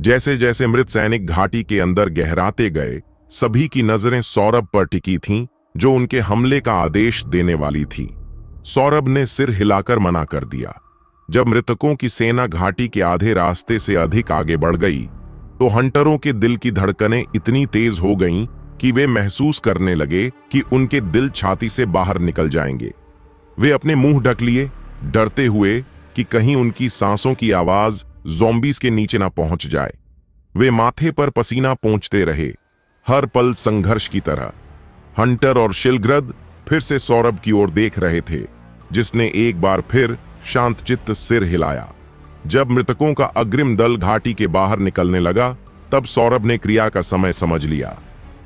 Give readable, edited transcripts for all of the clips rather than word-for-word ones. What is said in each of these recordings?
जैसे जैसे मृत सैनिक घाटी के अंदर गहराते गए, सभी की नजरें सौरभ पर टिकी थीं, जो उनके हमले का आदेश देने वाली थी। सौरभ ने सिर हिलाकर मना कर दिया। जब मृतकों की सेना घाटी के आधे रास्ते से अधिक आगे बढ़ गई, तो हंटरों के दिल की धड़कनें इतनी तेज हो गईं कि वे महसूस करने लगे कि उनके दिल छाती से बाहर निकल जाएंगे। वे अपने मुंह ढक लिए, डरते हुए कि कहीं उनकी सांसों की आवाज ज़ॉम्बीज़ के नीचे ना पहुंच जाए। वे माथे पर पसीना पोंछते रहे, हर पल संघर्ष की तरह। हंटर और शिलग्रद फिर से सौरभ की ओर देख रहे थे, जिसने एक बार फिर शांतचित्त सिर हिलाया। जब मृतकों का अग्रिम दल घाटी के बाहर निकलने लगा, तब सौरभ ने क्रिया का समय समझ लिया।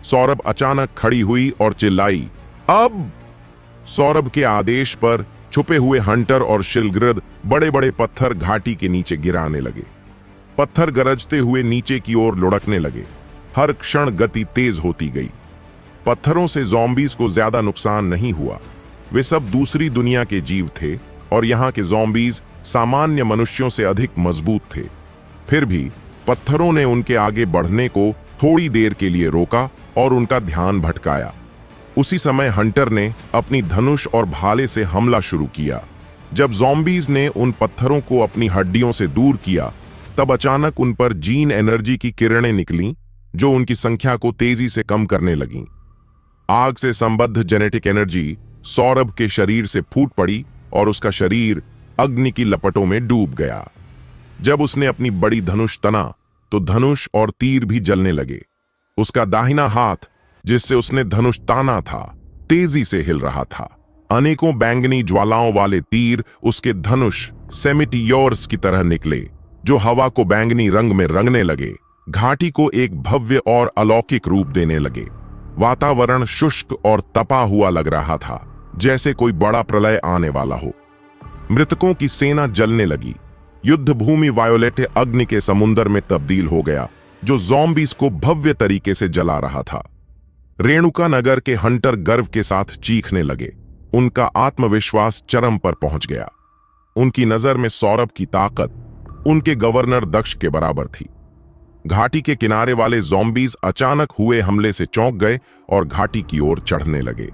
सौरभ अचानक खड़ी हुई और चिल्लाई, अब! सौरभ के आदेश पर छुपे हुए हंटर और शिलग्रद बड़े बड़े पत्थर घाटी के नीचे गिराने लगे। पत्थर गरजते हुए नीचे की ओर लुढ़कने लगे। हर क्षण गति तेज होती गई। पत्थरों से ज़ॉम्बीज़ को ज्यादा नुकसान नहीं हुआ। वे सब दूसरी दुनिया के जीव थे और यहाँ के ज़ॉम्बीज़ सामान्य मनुष्यों से अधिक मजबूत थे। फिर भी पत्थरों ने उनके आगे बढ़ने को थोड़ी देर के लिए रोका और उनका ध्यान भटकाया। उसी समय हंटर ने अपनी धनुष और भाले से हमला शुरू किया। जब ज़ॉम्बीज़ ने उन पत्थरों को अपनी हड्डियों से दूर किया, तब अचानक उन पर जीन एनर्जी की किरणें निकलीं, जो उनकी संख्या को तेजी से कम करने लगीं। आग से संबद्ध जेनेटिक एनर्जी सौरभ के शरीर से फूट पड़ी और उसका शरीर अग्नि की लपटों में डूब गया। जब उसने अपनी बड़ी धनुष तना, तो धनुष और तीर भी जलने लगे। उसका दाहिना हाथ, जिससे उसने धनुष ताना था, तेजी से हिल रहा था। अनेकों बैंगनी ज्वालाओं वाले तीर उसके धनुष सेमिटियोर्स की तरह निकले, जो हवा को बैंगनी रंग में रंगने लगे, घाटी को एक भव्य और अलौकिक रूप देने लगे। वातावरण शुष्क और तपा हुआ लग रहा था, जैसे कोई बड़ा प्रलय आने वाला हो। मृतकों की सेना जलने लगी। युद्ध भूमि वायोलेट अग्नि के समुंदर में तब्दील हो गया, जो ज़ॉम्बीज़ को भव्य तरीके से जला रहा था। रेणुका नगर के हंटर गर्व के साथ चीखने लगे। उनका आत्मविश्वास चरम पर पहुंच गया। उनकी नजर में सौरभ की ताकत उनके गवर्नर दक्ष के बराबर थी। घाटी के किनारे वाले ज़ॉम्बीज़ अचानक हुए हमले से चौंक गए और घाटी की ओर चढ़ने लगे।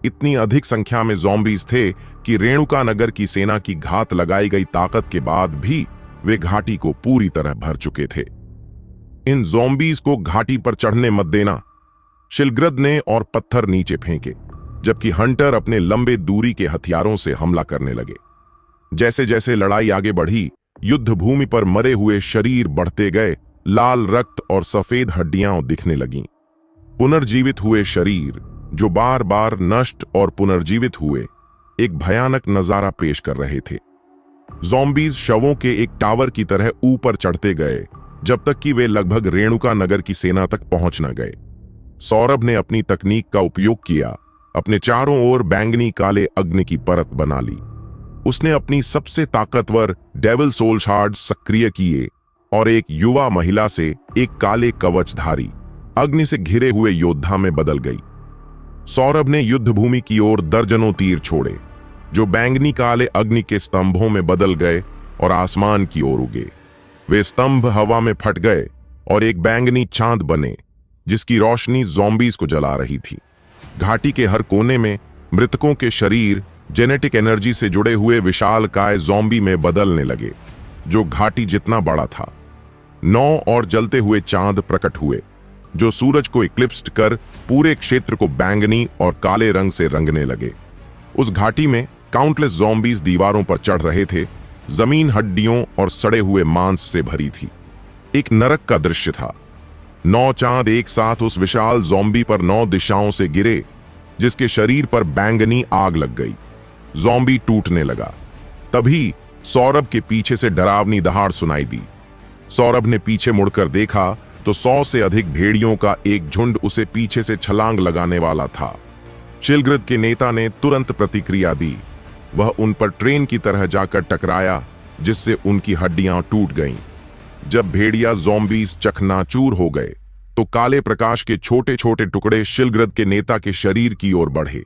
इतनी अधिक संख्या में ज़ॉम्बीज़ थे कि रेणुका नगर की सेना की घात लगाई गई ताकत के बाद भी वे घाटी को पूरी तरह भर चुके थे। इन ज़ॉम्बीज़ को घाटी पर चढ़ने मत देना, शिलग्रद ने और पत्थर नीचे फेंके, जबकि हंटर अपने लंबे दूरी के हथियारों से हमला करने लगे। जैसे जैसे लड़ाई आगे बढ़ी, युद्ध भूमि पर मरे हुए शरीर बढ़ते गए। लाल रक्त और सफेद हड्डियां दिखने लगीं। पुनर्जीवित हुए शरीर, जो बार बार नष्ट और पुनर्जीवित हुए, एक भयानक नजारा पेश कर रहे थे। ज़ॉम्बीज़ शवों के एक टावर की तरह ऊपर चढ़ते गए, जब तक कि वे लगभग रेणुका नगर की सेना तक पहुंच न गए। सौरभ ने अपनी तकनीक का उपयोग किया, अपने चारों ओर बैंगनी काले अग्नि की परत बना ली। उसने अपनी सबसे ताकतवर डेविल सोल शार्ड सक्रिय किए और एक युवा महिला से एक काले कवचधारी, अग्नि से घिरे हुए योद्धा में बदल गई। सौरभ ने युद्ध भूमि की ओर दर्जनों तीर छोड़े, जो बैंगनी काले अग्नि के स्तंभों में बदल गए और आसमान की ओर उगे। वे स्तंभ हवा में फट गए और एक बैंगनी चांद बने, जिसकी रोशनी ज़ॉम्बीज़ को जला रही थी। घाटी के हर कोने में मृतकों के शरीर जेनेटिक एनर्जी से जुड़े हुए विशालकाय ज़ॉम्बी में बदलने लगे, जो घाटी जितना बड़ा था। 9 और जलते हुए चांद प्रकट हुए, जो सूरज को इक्लिप्स कर पूरे क्षेत्र को बैंगनी और काले रंग से रंगने लगे। उस घाटी में काउंटलेस ज़ॉम्बीज़ दीवारों पर चढ़ रहे थे। जमीन हड्डियों और सड़े हुए मांस से भरी थी। एक नरक का दृश्य था। 9 चांद एक साथ उस विशाल ज़ॉम्बी पर 9 दिशाओं से गिरे, जिसके शरीर पर बैंगनी आग लग गई। ज़ॉम्बी टूटने लगा। तभी सौरभ के पीछे से डरावनी दहाड़ सुनाई दी। सौरभ ने पीछे मुड़कर देखा तो 100 से अधिक भेड़ियों का एक झुंड उसे पीछे से छलांग लगाने वाला था। शिलग्रद के नेता ने तुरंत प्रतिक्रिया दी। वह उन पर ट्रेन की तरह जाकर टकराया, जिससे उनकी हड्डियां टूट गईं। जब भेड़िया ज़ॉम्बीज़ चकनाचूर हो गए, तो काले प्रकाश के छोटे छोटे टुकड़े शिलग्रद के नेता के शरीर की ओर बढ़े।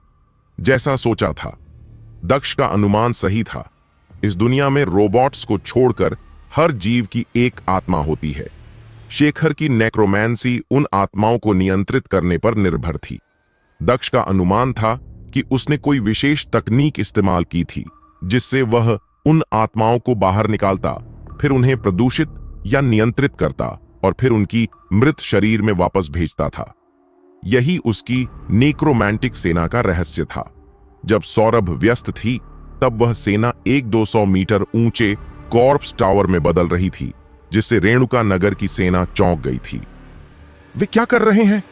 जैसा सोचा था, दक्ष का अनुमान सही था। इस दुनिया में रोबोट्स को छोड़कर हर जीव की एक आत्मा होती है। शेखर की नेक्रोमैंसी उन आत्माओं को नियंत्रित करने पर निर्भर थी। दक्ष का अनुमान था कि उसने कोई विशेष तकनीक इस्तेमाल की थी जिससे वह उन आत्माओं को बाहर निकालता, फिर उन्हें प्रदूषित या नियंत्रित करता और फिर उनकी मृत शरीर में वापस भेजता था। यही उसकी नेक्रोमैंटिक सेना का रहस्य था। जब सौरभ व्यस्त थी तब वह सेना 100-200 मीटर ऊंचे कॉर्प्स टावर में बदल रही थी, जिससे रेणुका नगर की सेना चौंक गई थी। वे क्या कर रहे हैं?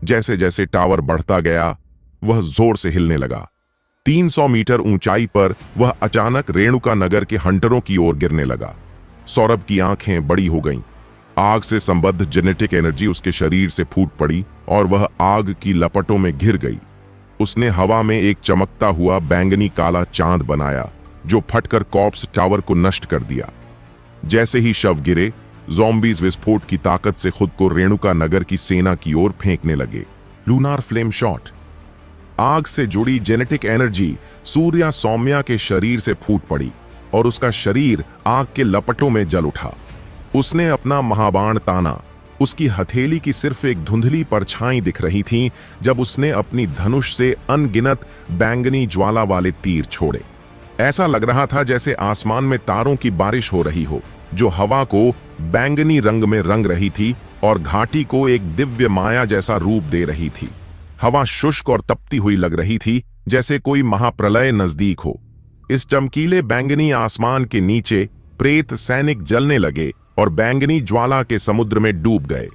जैसे जैसे टावर बढ़ता गया वह जोर से हिलने लगा। 300 मीटर ऊंचाई पर वह अचानक रेणुका नगर के हंटरों की ओर गिरने लगा। सौरभ की आंखें बड़ी हो गईं। आग से संबद्ध जेनेटिक एनर्जी उसके शरीर से फूट पड़ी और वह आग की लपटों में घिर गई। उसने हवा में एक चमकता हुआ बैंगनी काला चांद बनाया जो फटकर कॉर्प्स टावर को नष्ट कर दिया। जैसे ही शव गिरे, ज़ॉम्बीज विस्फोट की ताकत से खुद को रेणुका नगर की सेना की ओर फेंकने लगे। Lunar flame shot. आग से जुड़ी जेनेटिक एनर्जी सूर्या सौम्या के शरीर से फूट पड़ी और उसका शरीर आग के लपटों में जल उठा। उसने अपना महाबाण ताना। उसकी हथेली की सिर्फ एक धुंधली परछाई दिख रही थी जब उसने अपनी धनुष से अनगिनत बैंगनी ज्वाला वाले तीर छोड़े। ऐसा लग रहा था जैसे आसमान में तारों की बारिश हो रही हो, जो हवा को बैंगनी रंग में रंग रही थी और घाटी को एक दिव्य माया जैसा रूप दे रही थी। हवा शुष्क और तपती हुई लग रही थी, जैसे कोई महाप्रलय नजदीक हो। इस चमकीले बैंगनी आसमान के नीचे प्रेत सैनिक जलने लगे और बैंगनी ज्वाला के समुद्र में डूब गए।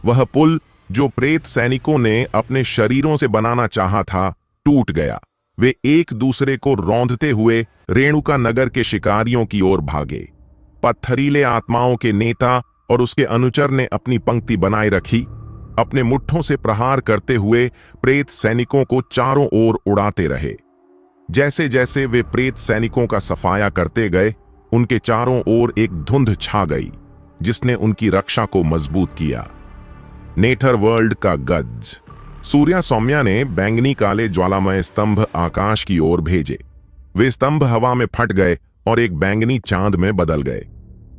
वह पुल जो प्रेत सैनिकों ने अपने शरीरों से बनाना चाहा था, टूट गया। वे एक दूसरे को रौंदते हुए रेणुका नगर के शिकारियों की ओर भागे। पत्थरीले आत्माओं के नेता और उसके अनुचर ने अपनी पंक्ति बनाए रखी, अपने मुट्ठों से प्रहार करते हुए प्रेत सैनिकों को चारों ओर उड़ाते रहे। जैसे जैसे वे प्रेत सैनिकों का सफाया करते गए, उनके चारों ओर एक धुंध छा गई जिसने उनकी रक्षा को मजबूत किया। नेथर वर्ल्ड का गज। सूर्या सौम्या ने बैंगनी काले ज्वालामय स्तंभ आकाश की ओर भेजे। वे स्तंभ हवा में फट गए और एक बैंगनी चांद में बदल गए।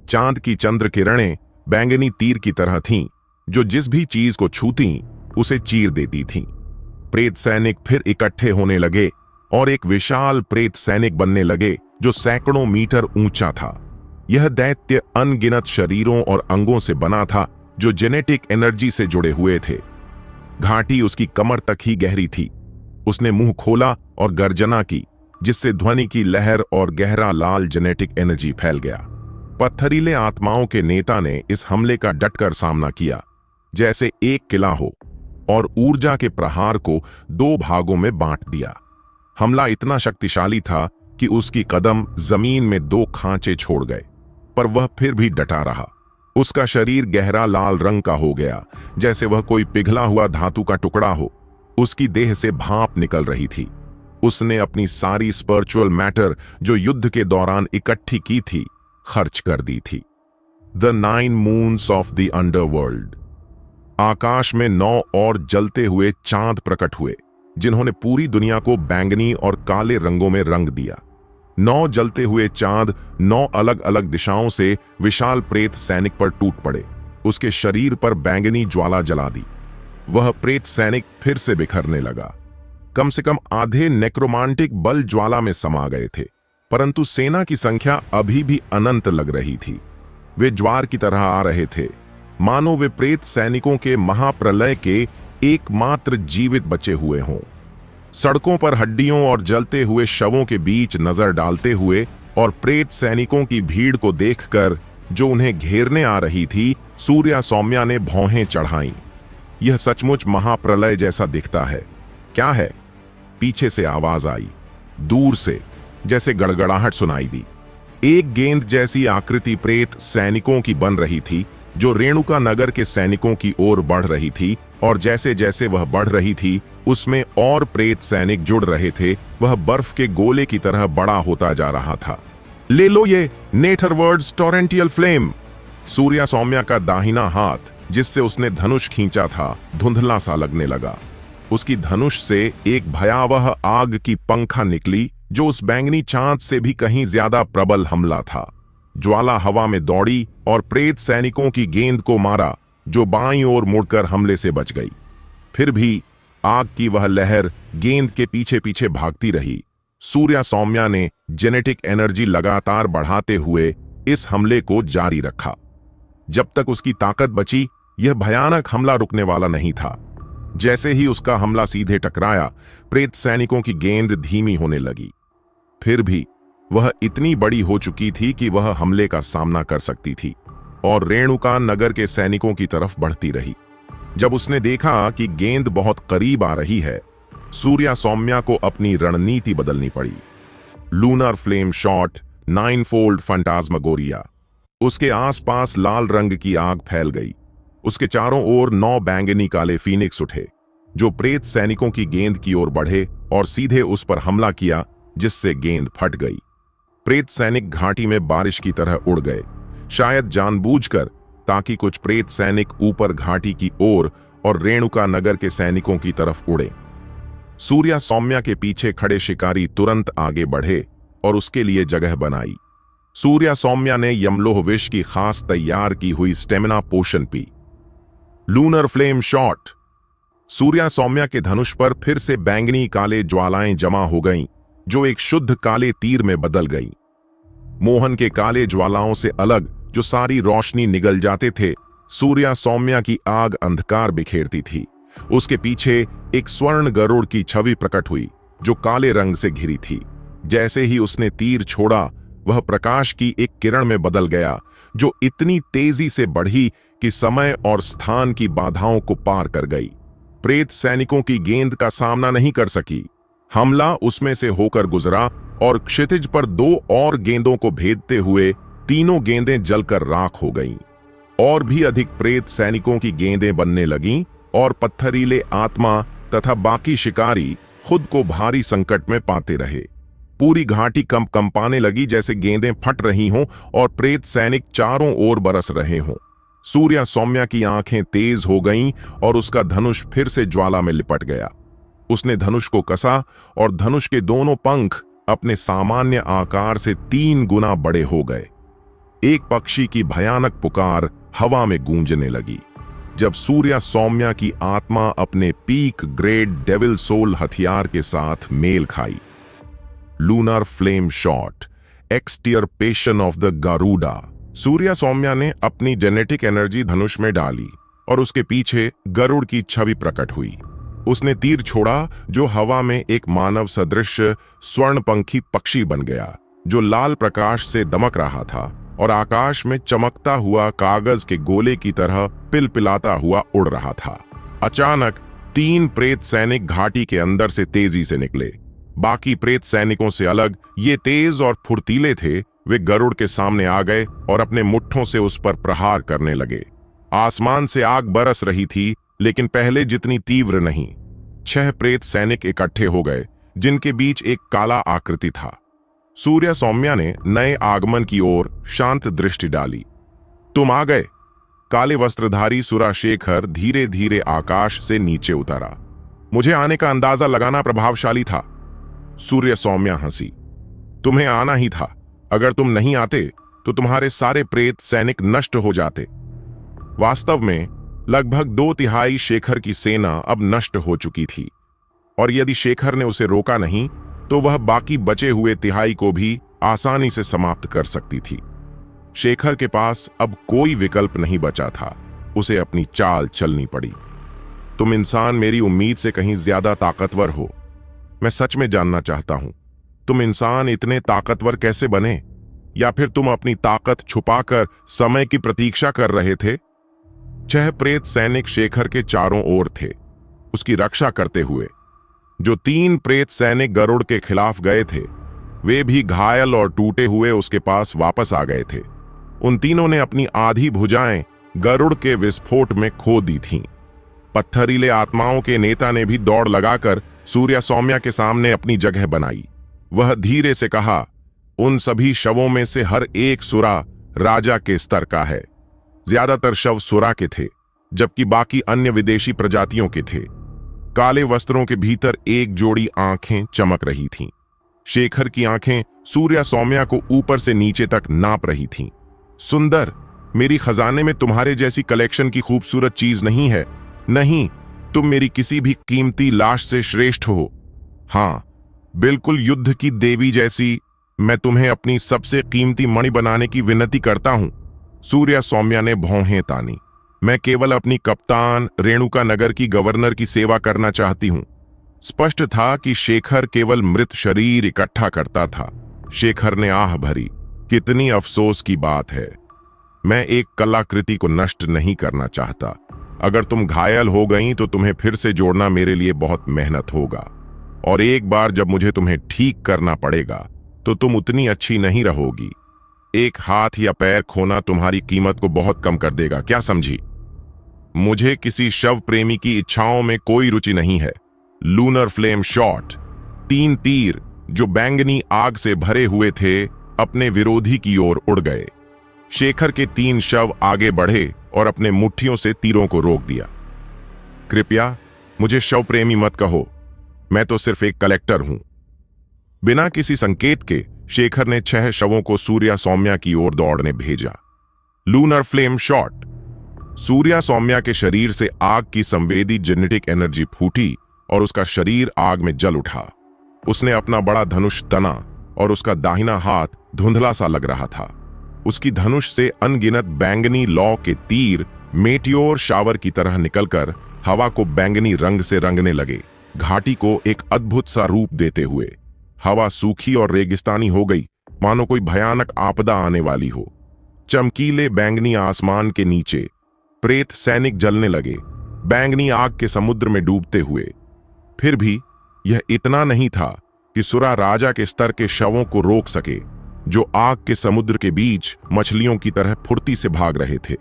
चांद की चंद्र किरणें बैंगनी तीर की तरह थीं, जो जिस भी चीज को छूती उसे चीर देती थीं। प्रेत सैनिक फिर इकट्ठे होने लगे और एक विशाल प्रेत सैनिक बनने लगे जो सैकड़ों मीटर ऊंचा था। यह दैत्य अनगिनत शरीरों और अंगों से बना था जो जेनेटिक एनर्जी से जुड़े हुए थे। घाटी उसकी कमर तक ही गहरी थी। उसने मुंह खोला और गर्जना की, जिससे ध्वनि की लहर और गहरा लाल जेनेटिक एनर्जी फैल गया। पत्थरीले आत्माओं के नेता ने इस हमले का डटकर सामना किया, जैसे एक किला हो, और ऊर्जा के प्रहार को 2 भागों में बांट दिया। हमला इतना शक्तिशाली था कि उसकी कदम जमीन में 2 खांचे छोड़ गए, पर वह फिर भी डटा रहा। उसका शरीर गहरा लाल रंग का हो गया, जैसे वह कोई पिघला हुआ धातु का टुकड़ा हो। उसकी देह से भाप निकल रही थी। उसने अपनी सारी स्पिरिचुअल मैटर जो युद्ध के दौरान इकट्ठी की थी, खर्च कर दी थी। The 9 moons of the underworld. आकाश में 9 और जलते हुए चांद प्रकट हुए, जिन्होंने पूरी दुनिया को बैंगनी और काले रंगों में रंग दिया। 9 जलते हुए चांद 9 अलग अलग दिशाओं से विशाल प्रेत सैनिक पर टूट पड़े। उसके शरीर पर बैंगनी ज्वाला जला दी। वह प्रेत सैनिक फिर से बिखरने लगा। कम से कम आधे नेक्रोमांटिक बल ज्वाला में समा गए थे, परंतु सेना की संख्या अभी भी अनंत लग रही थी। वे ज्वार की तरह आ रहे थे, मानो वे प्रेत सैनिकों के महाप्रलय के एकमात्र जीवित बचे हुए हों। सड़कों पर हड्डियों और जलते हुए शवों के बीच नजर डालते हुए और प्रेत सैनिकों की भीड़ को देखकर जो उन्हें घेरने आ रही थी, सूर्या सौम्या ने भौहें चढ़ाईं। यह सचमुच महाप्रलय जैसा दिखता है। क्या है? पीछे से आवाज आई, दूर से, जैसे गड़गड़ाहट सुनाई दी। एक गेंद जैसी आकृति प्रेत सैनिकों की बन रही थी, जो रेणुका नगर के सैनिकों की ओर बढ़ रही थी, और जैसे जैसे वह बढ़ रही थी, उसमें और प्रेत सैनिक जुड़ रहे थे। वह बर्फ के गोले की तरह बड़ा होता जा रहा था। ले लो ये नेथरवर्ल्ड्स टोरेंटियल फ्लेम। सूर्या सौम्या का दाहिना हाथ, जिससे उसने धनुष खींचा था, धुंधला सा लगने लगा। उसकी धनुष से एक भयावह आग की पंखा निकली, जो उस बैंगनी चांद से भी कहीं ज्यादा प्रबल हमला था। ज्वाला हवा में दौड़ी और प्रेत सैनिकों की गेंद को मारा, जो बाईं ओर मुड़कर हमले से बच गई। फिर भी आग की वह लहर गेंद के पीछे पीछे भागती रही। सूर्या सौम्या ने जेनेटिक एनर्जी लगातार बढ़ाते हुए इस हमले को जारी रखा। जब तक उसकी ताकत बची, यह भयानक हमला रुकने वाला नहीं था। जैसे ही उसका हमला सीधे टकराया, प्रेत सैनिकों की गेंद धीमी होने लगी। फिर भी वह इतनी बड़ी हो चुकी थी कि वह हमले का सामना कर सकती थी और रेणुका नगर के सैनिकों की तरफ बढ़ती रही। जब उसने देखा कि गेंद बहुत करीब आ रही है, सूर्या सौम्या को अपनी रणनीति बदलनी पड़ी। लूनर फ्लेम शॉट, 9-फोल्ड फंटास्मागोरिया। उसके आसपास लाल रंग की आग फैल गई। उसके चारों ओर 9 बैंगनी काले फीनिक्स उठे, जो प्रेत सैनिकों की गेंद की ओर बढ़े और सीधे उस पर हमला किया, जिससे गेंद फट गई। प्रेत सैनिक घाटी में बारिश की तरह उड़ गए, शायद जानबूझकर, ताकि कुछ प्रेत सैनिक ऊपर घाटी की ओर और रेणुका नगर के सैनिकों की तरफ उड़े। सूर्या सौम्या के पीछे खड़े शिकारी तुरंत आगे बढ़े और उसके लिए जगह बनाई। सूर्या सौम्या ने यमलोह विष की खास तैयार की हुई स्टेमिना पोशन पी। Lunar flame shot. Surya Saumya के धनुष पर फिर से बैंगनी काले ज्वालाएं जमा हो गईं, जो एक शुद्ध काले तीर में बदल गईं। मोहन के काले ज्वालाओं से अलग, जो सारी रोशनी निगल जाते थे, सूर्या सौम्या की आग अंधकार बिखेरती थी। उसके पीछे एक स्वर्ण गरुड़ की छवि प्रकट हुई, जो काले रंग से घिरी थी। जैसे ही उसने तीर छोड़ा, वह प्रकाश की एक किरण में बदल गया, जो इतनी तेजी से बढ़ी कि समय और स्थान की बाधाओं को पार कर गई। प्रेत सैनिकों की गेंद का सामना नहीं कर सकी। हमला उसमें से होकर गुजरा और क्षितिज पर 2 और गेंदों को भेदते हुए तीनों गेंदें जलकर राख हो गईं। और भी अधिक प्रेत सैनिकों की गेंदें बनने लगीं और पत्थरीले आत्मा तथा बाकी शिकारी खुद को भारी संकट में पाते रहे। पूरी घाटी कंपाने लगी, जैसे गेंदें फट रही हों और प्रेत सैनिक चारों ओर बरस रहे हों। सूर्या सौम्या की आंखें तेज हो गईं और उसका धनुष फिर से ज्वाला में लिपट गया। उसने धनुष को कसा और धनुष के दोनों पंख अपने सामान्य आकार से 3 गुना बड़े हो गए। एक पक्षी की भयानक पुकार हवा में गूंजने लगी। जब सूर्या सौम्या की आत्मा अपने पीक ग्रेड डेविल सोल हथियार के साथ मेल खाई। Lunar flame shot, extirpation of the Garuda. Surya Saumya ने अपनी जेनेटिक एनर्जी धनुष में डाली और उसके पीछे गरुड़ की छवि प्रकट हुई। उसने तीर छोड़ा, जो हवा में एक मानव सदृश स्वर्णपंखी पक्षी बन गया, जो लाल प्रकाश से दमक रहा था और आकाश में चमकता हुआ कागज के गोले की तरह पिलपिलाता हुआ उड़ रहा था। अचानक 3 प्रेत सैनिक घाटी के अंदर से तेजी से निकले। बाकी प्रेत सैनिकों से अलग ये तेज और फुर्तीले थे। वे गरुड़ के सामने आ गए और अपने मुट्ठों से उस पर प्रहार करने लगे। आसमान से आग बरस रही थी, लेकिन पहले जितनी तीव्र नहीं। 6 प्रेत सैनिक इकट्ठे हो गए, जिनके बीच एक काला आकृति था। सूर्या सौम्या ने नए आगमन की ओर शांत दृष्टि डाली। तुम आ गए। काले वस्त्रधारी सुराशेखर धीरे धीरे आकाश से नीचे उतरा। मुझे आने का अंदाजा लगाना प्रभावशाली था। सूर्या सौम्या हंसी। तुम्हें आना ही था। अगर तुम नहीं आते तो तुम्हारे सारे प्रेत सैनिक नष्ट हो जाते। वास्तव में लगभग 2/3 शेखर की सेना अब नष्ट हो चुकी थी, और यदि शेखर ने उसे रोका नहीं तो वह बाकी बचे हुए तिहाई को भी आसानी से समाप्त कर सकती थी। शेखर के पास अब कोई विकल्प नहीं बचा था। उसे अपनी चाल चलनी पड़ी। तुम इंसान मेरी उम्मीद से कहीं ज्यादा ताकतवर हो। मैं सच में जानना चाहता हूं, तुम इंसान इतने ताकतवर कैसे बने? या फिर तुम अपनी ताकत छुपाकर समय की प्रतीक्षा कर रहे थे? 6 प्रेत सैनिक शेखर के चारों ओर थे, उसकी रक्षा करते हुए। जो 3 प्रेत सैनिक गरुड़ के खिलाफ गए थे, वे भी घायल और टूटे हुए उसके पास वापस आ गए थे। उन तीनों ने अपनी आधी भुजाएं गरुड़ के विस्फोट में खो दी थीं। पत्थरीले आत्माओं के नेता ने भी दौड़ लगाकर सूर्या सौम्या के सामने अपनी जगह बनाई। वह धीरे से कहा, उन सभी शवों में से हर एक सुरा राजा के स्तर का है। ज्यादातर शव सुरा के थे, जबकि बाकी अन्य विदेशी प्रजातियों के थे। काले वस्त्रों के भीतर एक जोड़ी आंखें चमक रही थीं। शेखर की आंखें सूर्या सौम्या को ऊपर से नीचे तक नाप रही थीं। सुंदर, मेरी खजाने में तुम्हारे जैसी कलेक्शन की खूबसूरत चीज नहीं है। नहीं, तुम मेरी किसी भी कीमती लाश से श्रेष्ठ हो। हाँ, बिल्कुल युद्ध की देवी जैसी। मैं तुम्हें अपनी सबसे कीमती मणि बनाने की विनती करता हूं। सूर्या सौम्या ने भौहें तानी। मैं केवल अपनी कप्तान रेणुका नगर की गवर्नर की सेवा करना चाहती हूं। स्पष्ट था कि शेखर केवल मृत शरीर इकट्ठा करता था। शेखर ने आह भरी, कितनी अफसोस की बात है। मैं एक कलाकृति को नष्ट नहीं करना चाहता। अगर तुम घायल हो गई तो तुम्हें फिर से जोड़ना मेरे लिए बहुत मेहनत होगा, और एक बार जब मुझे तुम्हें ठीक करना पड़ेगा तो तुम उतनी अच्छी नहीं रहोगी। एक हाथ या पैर खोना तुम्हारी कीमत को बहुत कम कर देगा, क्या समझी? मुझे किसी शव प्रेमी की इच्छाओं में कोई रुचि नहीं है। Lunar flame shot. 3 तीर जो बैंगनी आग से भरे हुए थे अपने विरोधी की ओर उड़ गए। शेखर के 3 शव आगे बढ़े और अपने मुट्ठियों से तीरों को रोक दिया। कृपया मुझे शव प्रेमी मत कहो, मैं तो सिर्फ एक कलेक्टर हूं। बिना किसी संकेत के शेखर ने 6 शवों को सूर्या सौम्या की ओर दौड़ने भेजा। Lunar flame shot. Surya Saumya के शरीर से आग की संवेदी जेनेटिक एनर्जी फूटी और उसका शरीर आग में जल उठा। उसने अपना बड़ा धनुष तना और उसका दाहिना हाथ धुंधला सा लग रहा था। उसकी धनुष से अनगिनत बैंगनी लौ के तीर मेटियोर शावर की तरह निकलकर हवा को बैंगनी रंग से रंगने लगे, घाटी को एक अद्भुत सा रूप देते हुए। हवा सूखी और रेगिस्तानी हो गई, मानो कोई भयानक आपदा आने वाली हो। चमकीले बैंगनी आसमान के नीचे प्रेत सैनिक जलने लगे, बैंगनी आग के समुद्र में डूबते हुए। फिर भी यह इतना नहीं था कि सुरा राजा के स्तर के शवों को रोक सके, जो आग के समुद्र के बीच मछलियों की तरह फुर्ती से भाग रहे थे।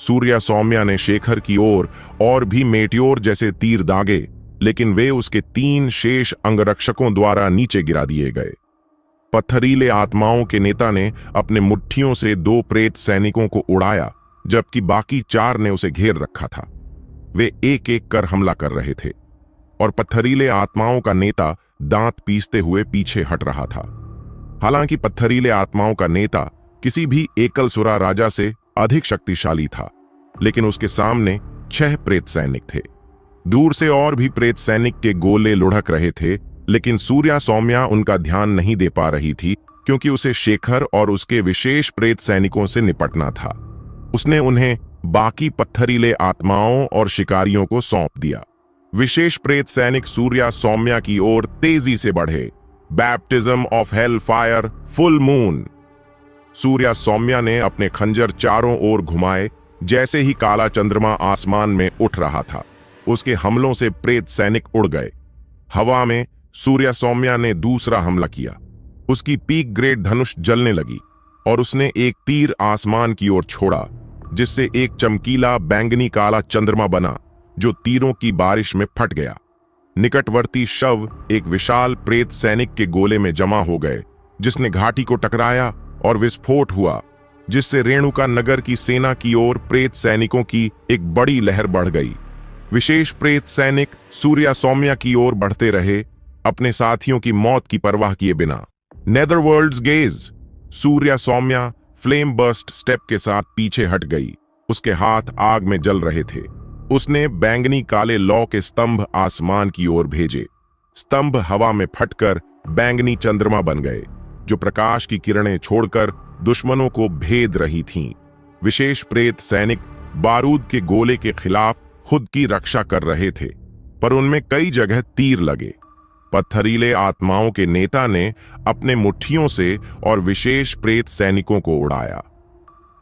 सूर्या सौम्या ने शेखर की ओर और भी मेटियोर जैसे तीर दागे, लेकिन वे उसके 3 शेष अंगरक्षकों द्वारा नीचे गिरा दिए गए। पत्थरीले आत्माओं के नेता ने अपने मुट्ठियों से 2 प्रेत सैनिकों को उड़ाया, जबकि बाकी 4 ने उसे घेर रखा था। वे एक एक कर हमला कर रहे थे और पत्थरीले आत्माओं का नेता दांत पीसते हुए पीछे हट रहा था। हालांकि पत्थरीले आत्माओं का नेता किसी भी एकल सुरा राजा से अधिक शक्तिशाली था, लेकिन उसके सामने 6 प्रेत सैनिक थे। दूर से और भी प्रेत सैनिक के गोले लुढ़क रहे थे, लेकिन सूर्या सौम्या उनका ध्यान नहीं दे पा रही थी, क्योंकि उसे शेखर और उसके विशेष प्रेत सैनिकों से निपटना था। उसने उन्हें बाकी पत्थरीले आत्माओं और शिकारियों को सौंप दिया। विशेष प्रेत सैनिक सूर्या सौम्या की ओर तेजी से बढ़े। Baptism of hell fire, full moon. Surya Saumya ने अपने खंजर चारों ओर घुमाए। जैसे ही काला चंद्रमा आसमान में उठ रहा था, उसके हमलों से प्रेत सैनिक उड़ गए। हवा में सूर्या सौम्या ने दूसरा हमला किया। उसकी पीक ग्रेड धनुष जलने लगी और उसने एक तीर आसमान की ओर छोड़ा, जिससे एक चमकीला बैंगनी काला चंद्रमा बना, जो तीरों की बारिश में फट गया। निकटवर्ती शव एक विशाल प्रेत सैनिक के गोले में जमा हो गए, जिसने घाटी को टकराया और विस्फोट हुआ, जिससे रेणुका नगर की सेना की ओर प्रेत सैनिकों की एक बड़ी लहर बढ़ गई। विशेष प्रेत सैनिक सूर्या सौम्या की ओर बढ़ते रहे, अपने साथियों की मौत की परवाह किए बिना। Netherworld's gaze. Surya Saumya flame burst step के साथ पीछे हट गई। उसके हाथ आग में जल रहे थे। उसने बैंगनी काले लौ के स्तंभ आसमान की ओर भेजे। स्तंभ हवा में फटकर बैंगनी चंद्रमा बन गए, जो प्रकाश की किरणें छोड़कर दुश्मनों को भेद रही थीं। विशेष प्रेत सैनिक बारूद के गोले के खिलाफ खुद की रक्षा कर रहे थे, पर उनमें कई जगह तीर लगे। पत्थरीले आत्माओं के नेता ने अपने मुट्ठियों से और विशेष प्रेत सैनिकों को उड़ाया।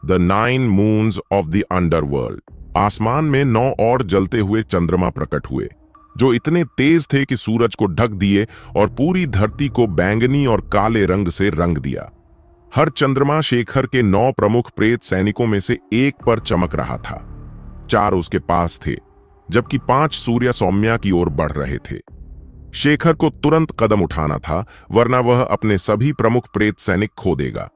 The 9 moons of the underworld. आसमान में 9 और जलते हुए चंद्रमा प्रकट हुए, जो इतने तेज थे कि सूरज को ढक दिए और पूरी धरती को बैंगनी और काले रंग से रंग दिया। हर चंद्रमा शेखर के 9 प्रमुख प्रेत सैनिकों में से एक पर चमक रहा था। 4 उसके पास थे, जबकि 5 सूर्या सौम्या की ओर बढ़ रहे थे। शेखर को तुरंत कदम उठाना था, वरना वह अपने सभी प्रमुख प्रेत सैनिक खो देगा।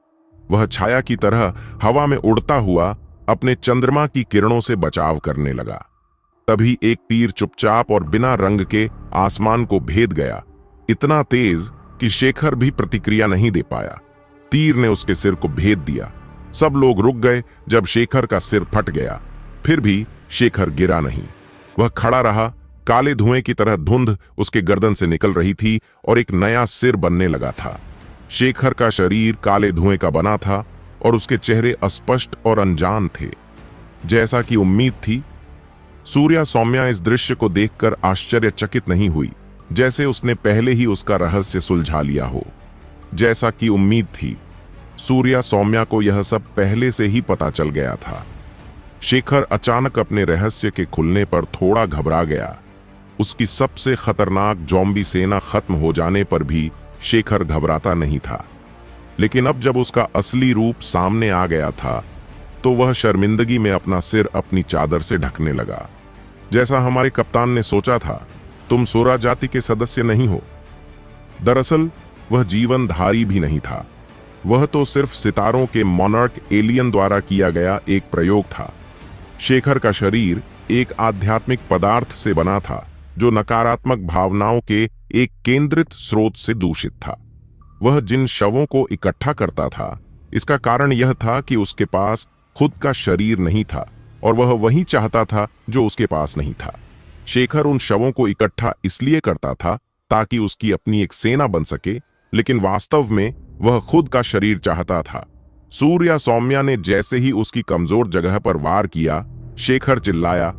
वह छाया की तरह हवा में उड़ता हुआ अपने चंद्रमा की किरणों से बचाव करने लगा। तभी एक तीर चुपचाप और बिना रंग के आसमान को भेद गया, इतना तेज कि शेखर भी प्रतिक्रिया नहीं दे पाया। तीर ने उसके सिर को भेद दिया। सब लोग रुक गए जब शेखर का सिर फट गया। फिर भी शेखर गिरा नहीं। वह खड़ा रहा। काले धुएं की तरह धुंध उसके गर्दन से निकल रही थी और एक नया सिर बनने लगा था। शेखर का शरीर काले धुएं का बना था और उसके चेहरे अस्पष्ट और अनजान थे, जैसा कि उम्मीद थी। सूर्या सौम्या इस दृश्य को देखकर आश्चर्यचकित नहीं हुई, जैसे उसने पहले ही उसका रहस्य सुलझा लिया हो। जैसा कि उम्मीद थी, सूर्या सौम्या को यह सब पहले से ही पता चल गया था। शेखर अचानक अपने रहस्य के खुलने पर थोड़ा घबरा गया। उसकी सबसे खतरनाक ज़ॉम्बी सेना खत्म हो जाने पर भी शेखर घबराता नहीं था, लेकिन अब जब उसका असली रूप सामने आ गया था तो वह शर्मिंदगी में अपना सिर अपनी चादर से ढकने लगा। जैसा हमारे कप्तान ने सोचा था, तुम सोरा जाति के सदस्य नहीं हो। दरअसल वह जीवनधारी भी नहीं था। वह तो सिर्फ सितारों के मॉनर्क एलियन द्वारा किया गया एक प्रयोग था। शेखर का शरीर एक आध्यात्मिक पदार्थ से बना था जो नकारात्मक भावनाओं के एक केंद्रित स्रोत से दूषित था। वह जिन शवों को इकट्ठा करता था, इसका कारण यह था कि उसके पास खुद का शरीर नहीं था और वह वही चाहता था जो उसके पास नहीं था। शेखर उन शवों को इकट्ठा इसलिए करता था ताकि उसकी अपनी एक सेना बन सके, लेकिन वास्तव में वह खुद का शरीर चाहता था। सूर्या सौम्या ने जैसे ही उसकी कमजोर जगह पर वार किया, शेखर चिल्लाया,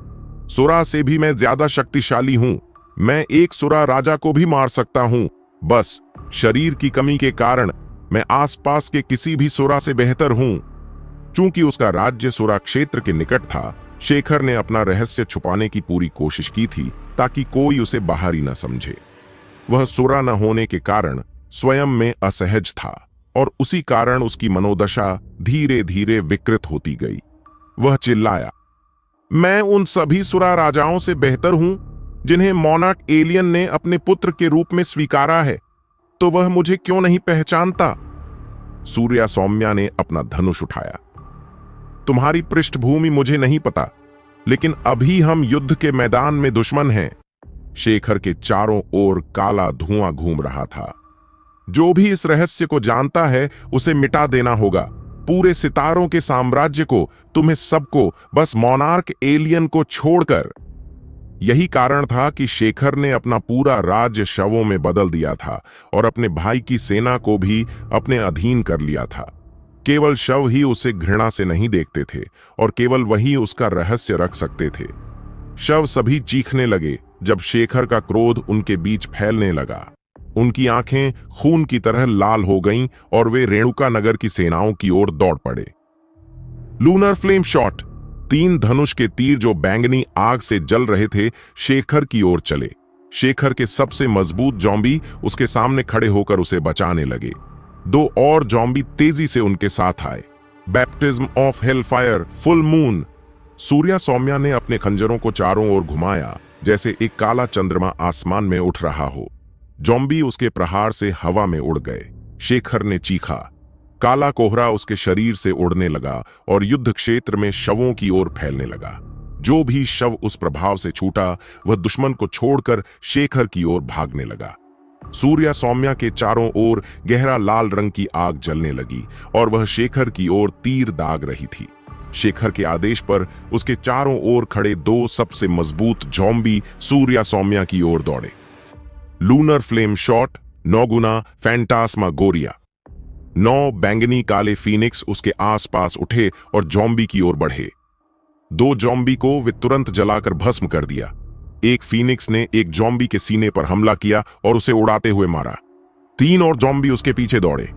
सुरा से भी मैं ज्यादा शक्तिशाली हूं। मैं एक सुरा राजा को भी मार सकता हूं। बस शरीर की कमी के कारण मैं आसपास के किसी भी सुरा से बेहतर हूं। चूंकि उसका राज्य सुरा क्षेत्र के निकट था, शेखर ने अपना रहस्य छुपाने की पूरी कोशिश की थी ताकि कोई उसे बाहरी न समझे। वह सुरा न होने के कारण स्वयं में असहज था और उसी कारण उसकी मनोदशा धीरे धीरे विकृत होती गई। वह चिल्लाया, मैं उन सभी सुरा राजाओं से बेहतर हूं जिन्हें मोनार्क एलियन ने अपने पुत्र के रूप में स्वीकारा है, तो वह मुझे क्यों नहीं पहचानता? सूर्या सौम्या ने अपना धनुष उठाया। तुम्हारी पृष्ठभूमि मुझे नहीं पता, लेकिन अभी हम युद्ध के मैदान में दुश्मन हैं। शेखर के चारों ओर काला धुआं घूम रहा था। जो भी इस रहस्य को जानता है उसे मिटा देना होगा। पूरे सितारों के साम्राज्य को, तुम्हें सबको, बस मोनार्क एलियन को छोड़कर। यही कारण था कि शेखर ने अपना पूरा राज्य शवों में बदल दिया था और अपने भाई की सेना को भी अपने अधीन कर लिया था। केवल शव ही उसे घृणा से नहीं देखते थे और केवल वही उसका रहस्य रख सकते थे। शव सभी चीखने लगे जब शेखर का क्रोध उनके बीच फैलने लगा। उनकी आंखें खून की तरह लाल हो गईं और वे रेणुका नगर की सेनाओं की ओर दौड़ पड़े। लूनर फ्लेम शॉट, 3 धनुष के तीर जो बैंगनी आग से जल रहे थे, शेखर की ओर चले। शेखर के सबसे मजबूत ज़ॉम्बी उसके सामने खड़े होकर उसे बचाने लगे। 2 और ज़ॉम्बी तेजी से उनके साथ आए। Baptism of hellfire, full moon. Surya Saumya ने अपने खंजरों को चारों ओर घुमाया जैसे एक काला चंद्रमा आसमान में उठ रहा हो। ज़ॉम्बी उसके प्रहार से हवा में उड़ गए। शेखर ने चीखा। काला कोहरा उसके शरीर से उड़ने लगा और युद्ध क्षेत्र में शवों की ओर फैलने लगा। जो भी शव उस प्रभाव से छूटा, वह दुश्मन को छोड़कर शेखर की ओर भागने लगा। सूर्या सौम्या के चारों ओर गहरा लाल रंग की आग जलने लगी और वह शेखर की ओर तीर दाग रही थी। शेखर के आदेश पर उसके चारों ओर खड़े 2 सबसे मजबूत ज़ॉम्बी सूर्या सौम्या की ओर दौड़े। लूनर फ्लेम शॉट, 9 गुना फैंटास्मागोरिया। 9 बैंगनी काले फीनिक्स उसके आसपास उठे और ज़ॉम्बी की ओर बढ़े। 2 ज़ॉम्बी को वे तुरंत जलाकर भस्म कर दिया। एक फीनिक्स ने एक ज़ॉम्बी के सीने पर हमला किया और उसे उड़ाते हुए मारा। 3 और ज़ॉम्बी उसके पीछे दौड़े।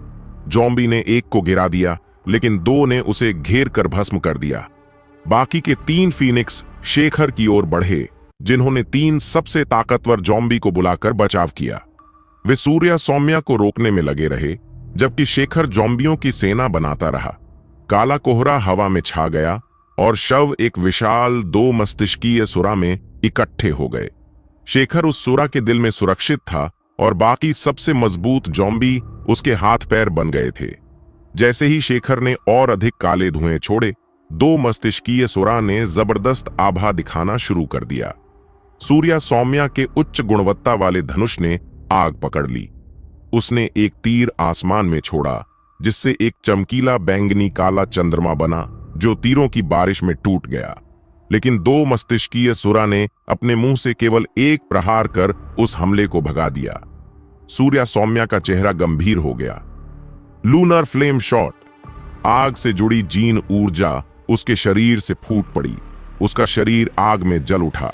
ज़ॉम्बी ने एक को गिरा दिया, लेकिन 2 ने उसे घेर कर भस्म कर दिया। बाकी के 3 फीनिक्स शेखर की ओर बढ़े, जिन्होंने 3 सबसे ताकतवर ज़ॉम्बी को बुलाकर बचाव किया। वे सूर्या सौम्या को रोकने में लगे रहे, जबकि शेखर ज़ॉम्बियों की सेना बनाता रहा। काला कोहरा हवा में छा गया और शव एक विशाल 2 मस्तिष्कीय सुरा में इकट्ठे हो गए। शेखर उस सुरा के दिल में सुरक्षित था और बाकी सबसे मजबूत ज़ॉम्बी उसके हाथ पैर बन गए थे। जैसे ही शेखर ने और अधिक काले धुएं छोड़े, 2 मस्तिष्कीय सुरा ने जबरदस्त आभा दिखाना शुरू कर दिया। सूर्या सौम्या के उच्च गुणवत्ता वाले धनुष ने आग पकड़ ली। उसने एक तीर आसमान में छोड़ा, जिससे एक चमकीला बैंगनी काला चंद्रमा बना, जो तीरों की बारिश में टूट गया। लेकिन दो मस्तिष्कीय सुरा ने अपने मुंह से केवल एक प्रहार कर उस हमले को भगा दिया। सूर्या सौम्या का चेहरा गंभीर हो गया। Lunar flame shot. आग से जुड़ी जीन ऊर्जा उसके शरीर से फूट पड़ी। उसका शरीर आग में जल उठा।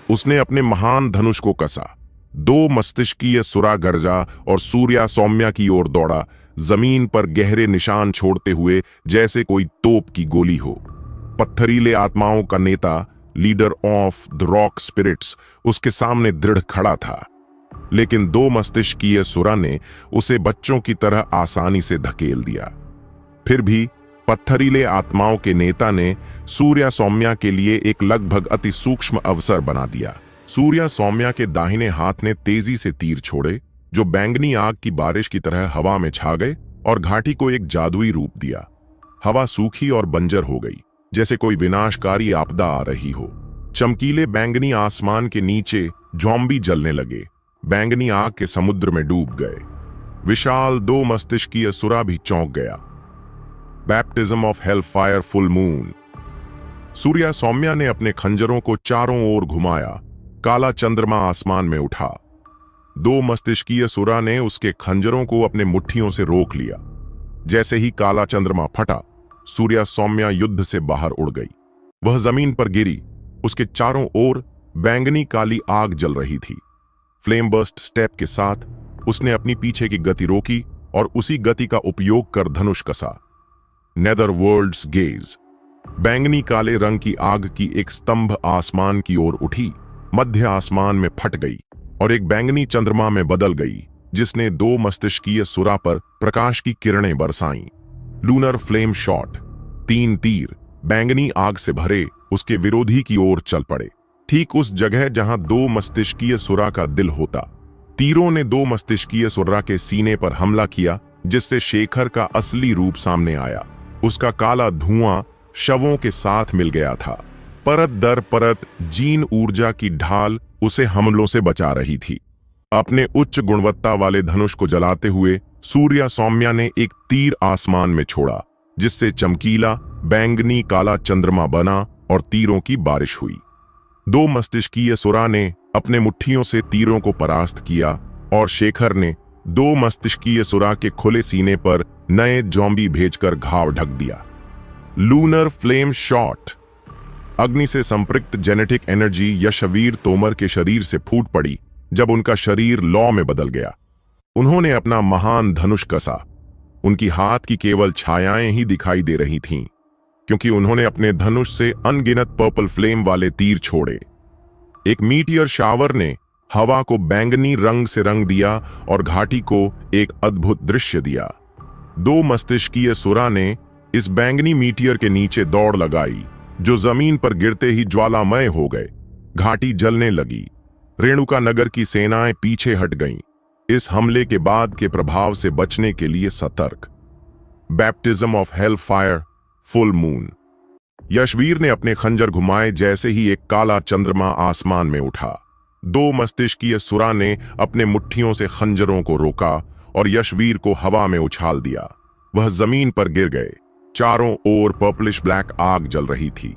उसने अपने महान धनुष को कसा। दो मस्तिष्कीय सुरा गरजा और सूर्या सौम्या की ओर दौड़ा, जमीन पर गहरे निशान छोड़ते हुए जैसे कोई तोप की गोली हो। पत्थरीले आत्माओं का नेता, leader of the rock spirits, उसके सामने दृढ़ खड़ा था। लेकिन दो मस्तिष्कीय सुरा ने उसे बच्चों की तरह आसानी से धकेल दिया। फिर भी पत्थरीले आत्माओं के नेता ने सूर्या सौम्या के लिए एक लगभग अति सूक्ष्म अवसर बना दिया। सूर्या सौम्या के दाहिने हाथ ने तेजी से तीर छोड़े, जो बैंगनी आग की बारिश की तरह हवा में छा गए और घाटी को एक जादुई रूप दिया। हवा सूखी और बंजर हो गई, जैसे कोई विनाशकारी आपदा आ रही हो। चमकीले बैंगनी आसमान के नीचे ज़ॉम्बी जलने लगे, बैंगनी आग के समुद्र में डूब गए। विशाल दो मस्तिष्कीय सुरा भी चौंक गया। Baptism of hell fire full moon. Surya Saumya ने अपने खंजरों को चारों ओर घुमाया। काला चंद्रमा आसमान में उठा। दो मस्तिष्कीय सुरा ने उसके खंजरों को अपने मुट्ठियों से रोक लिया। जैसे ही काला चंद्रमा फटा, सूर्या सौम्या युद्ध से बाहर उड़ गई। वह जमीन पर गिरी। उसके चारों ओर बैंगनी काली आग जल रही थी। फ्लेम बर्स्ट स्टेप के साथ उसने अपनी पीछे की गति रोकी और उसी गति का उपयोग कर धनुष कसा। Nether worlds gaze. बैंगनी काले रंग की आग की एक स्तंभ आसमान की ओर उठी, मध्य आसमान में फट गई और एक बैंगनी चंद्रमा में बदल गई, जिसने दो मस्तिष्कीय सुरा पर प्रकाश की किरणें बरसाईं। Lunar flame shot. 3 तीर बैंगनी आग से भरे उसके विरोधी की ओर चल पड़े, ठीक उस जगह जहां दो मस्तिष्कीय सुरा का दिल होता। तीरों ने दो मस्तिष्कीय सुरा के सीने पर हमला किया, जिससे शेखर का असली रूप सामने आया। उसका काला धुआं शवों के साथ मिल गया था। परत दर परत जीन ऊर्जा की ढाल उसे हमलों से बचा रही थी। अपने उच्च गुणवत्ता वाले धनुष को जलाते हुए सूर्या सौम्या ने एक तीर आसमान में छोड़ा, जिससे चमकीला बैंगनी काला चंद्रमा बना और तीरों की बारिश हुई। दो मस्तिष्कीय सुरा ने अपने मुट्ठियों से तीरों को परास्त किया और शेखर ने दो मस्तिष्कीय सुरा के खुले सीने पर नए ज़ॉम्बी भेजकर घाव ढक दिया। Lunar flame shot. अग्नि से संपृक्त जेनेटिक एनर्जी यशवीर तोमर के शरीर से फूट पड़ी जब उनका शरीर लौ में बदल गया। उन्होंने अपना महान धनुष कसा। उनकी हाथ की केवल छायाएं ही दिखाई दे रही थीं, क्योंकि उन्होंने अपने धनुष से अनगिनत पर्पल फ्लेम वाले तीर छोड़े। एक मीटियर शावर ने हवा को बैंगनी रंग से रंग दिया और घाटी को एक अद्भुत दृश्य दिया। दो मस्तिष्कीय सुरा ने इस बैंगनी मीटियर के नीचे दौड़ लगाई, जो जमीन पर गिरते ही ज्वालामय हो गए। घाटी जलने लगी। रेणुका नगर की सेनाएं पीछे हट गईं, इस हमले के बाद के प्रभाव से बचने के लिए सतर्क। Baptism of hell fire full moon. Yashveer ने अपने खंजर घुमाए जैसे ही एक काला चंद्रमा आसमान में उठा। दो मस्तिष्कीय सुरा ने अपने मुट्ठियों से खंजरों को रोका और यशवीर को हवा में उछाल दिया। वह जमीन पर गिर गए। चारों ओर पर्पलिश ब्लैक आग जल रही थी।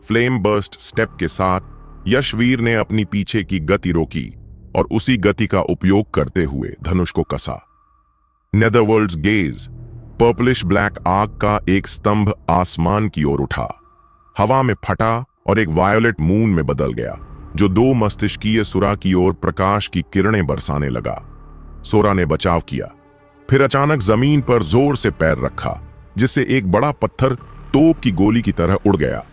फ्लेम बर्स्ट स्टेप के साथ यशवीर ने अपनी पीछे की गति रोकी और उसी गति का उपयोग करते हुए धनुष को कसा। नेदरवर्ल्ड्स गेज। पर्पलिश ब्लैक आग का एक स्तंभ आसमान की ओर उठा, हवा में फटा और एक वायोलेट मून में बदल गया, जो दो मस्तिष्कीय सुरा की ओर प्रकाश की किरणें बरसाने लगा। सोरा ने बचाव किया, फिर अचानक जमीन पर जोर से पैर रखा, जिससे एक बड़ा पत्थर तोप की गोली की तरह उड़ गया।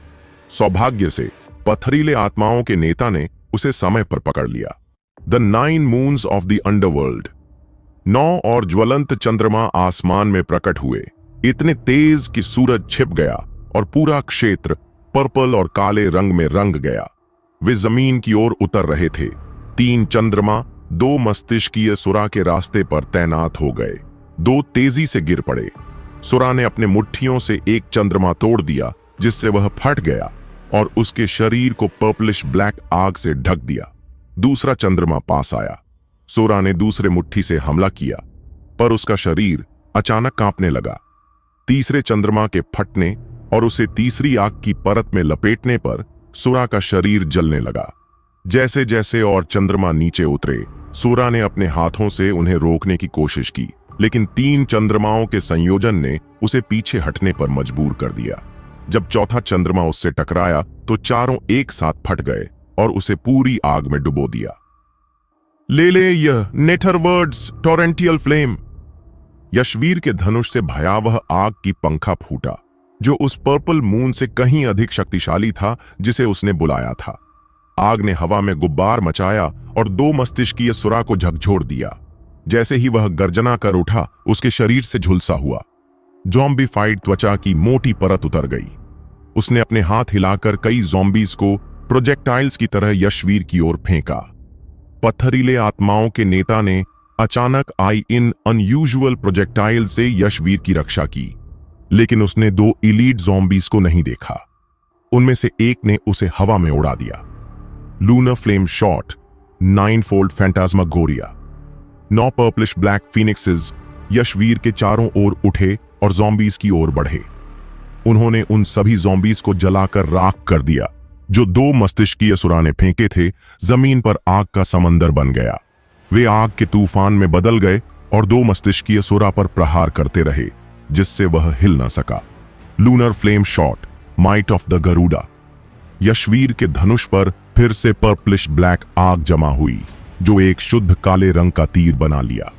सौभाग्य से पत्थरीले आत्माओं के नेता ने उसे समय पर पकड़ लिया। The 9 moons of the underworld. 9 और ज्वलंत चंद्रमा आसमान में प्रकट हुए, इतने तेज कि सूरज छिप गया और पूरा क्षेत्र पर्पल और काले रंग में रंग गया। वे जमीन की ओर उतर रहे थे। 3 चंद्रमा दो मस्तिष्कीय सुरा के रास्ते पर तैनात हो गए। 2 तेजी से गिर पड़े। सुरा ने अपने मुट्ठियों से एक चंद्रमा तोड़ दिया, जिससे वह फट गया और उसके शरीर को पर्पलिश ब्लैक आग से ढक दिया। दूसरा चंद्रमा पास आया। सोरा ने दूसरे मुट्ठी से हमला किया पर उसका शरीर अचानक कांपने लगा। तीसरे चंद्रमा के फटने और उसे तीसरी आग की परत में लपेटने पर सुरा का शरीर जलने लगा। जैसे जैसे और चंद्रमा नीचे उतरे, सुरा ने अपने हाथों से उन्हें रोकने की कोशिश की, लेकिन 3 चंद्रमाओं के संयोजन ने उसे पीछे हटने पर मजबूर कर दिया। जब चौथा चंद्रमा उससे टकराया तो चारों एक साथ फट गए और उसे पूरी आग में डुबो दिया। ले यह नेथरवर्ड्स टोरेंटियल फ्लेम। यशवीर के धनुष से भयावह आग की पंखा फूटा, जो उस पर्पल मून से कहीं अधिक शक्तिशाली था जिसे उसने बुलाया था। आग ने हवा में गुब्बार मचाया और 2 मस्तिष्कीय सुरा को झकझोर दिया। जैसे ही वह गर्जना कर उठा, उसके शरीर से झुलसा हुआ ज़ॉम्बीफाइड त्वचा की मोटी परत उतर गई। उसने अपने हाथ हिलाकर कई ज़ॉम्बीज को प्रोजेक्टाइल्स की तरह यशवीर की ओर फेंका। पत्थरीले आत्माओं के नेता ने अचानक आई इन अनयूजुअल प्रोजेक्टाइल से यशवीर की रक्षा की, लेकिन उसने 2 इलीट ज़ॉम्बीज को नहीं देखा। उनमें से एक ने उसे हवा में उड़ा दिया। Lunar flame shot, ninefold phantasmagoria. 9 purplish black phoenixes Yashveer के चारों ओर उठे और ज़ॉम्बीज की ओर बढ़े। उन्होंने उन सभी ज़ॉम्बीज को जलाकर राख कर दिया जो 2 मस्तिष्कीय सुरा ने फेंके थे। जमीन पर आग का समंदर बन गया। वे आग के तूफान में बदल गए और 2 मस्तिष्कीय सुरा पर प्रहार करते रहे, जिससे वह हिल न सका। Lunar flame shot, might of the Garuda. Yashveer के धनुष पर फिर से पर्पलिश ब्लैक आग जमा हुई, जो एक शुद्ध काले रंग का तीर बना लिया।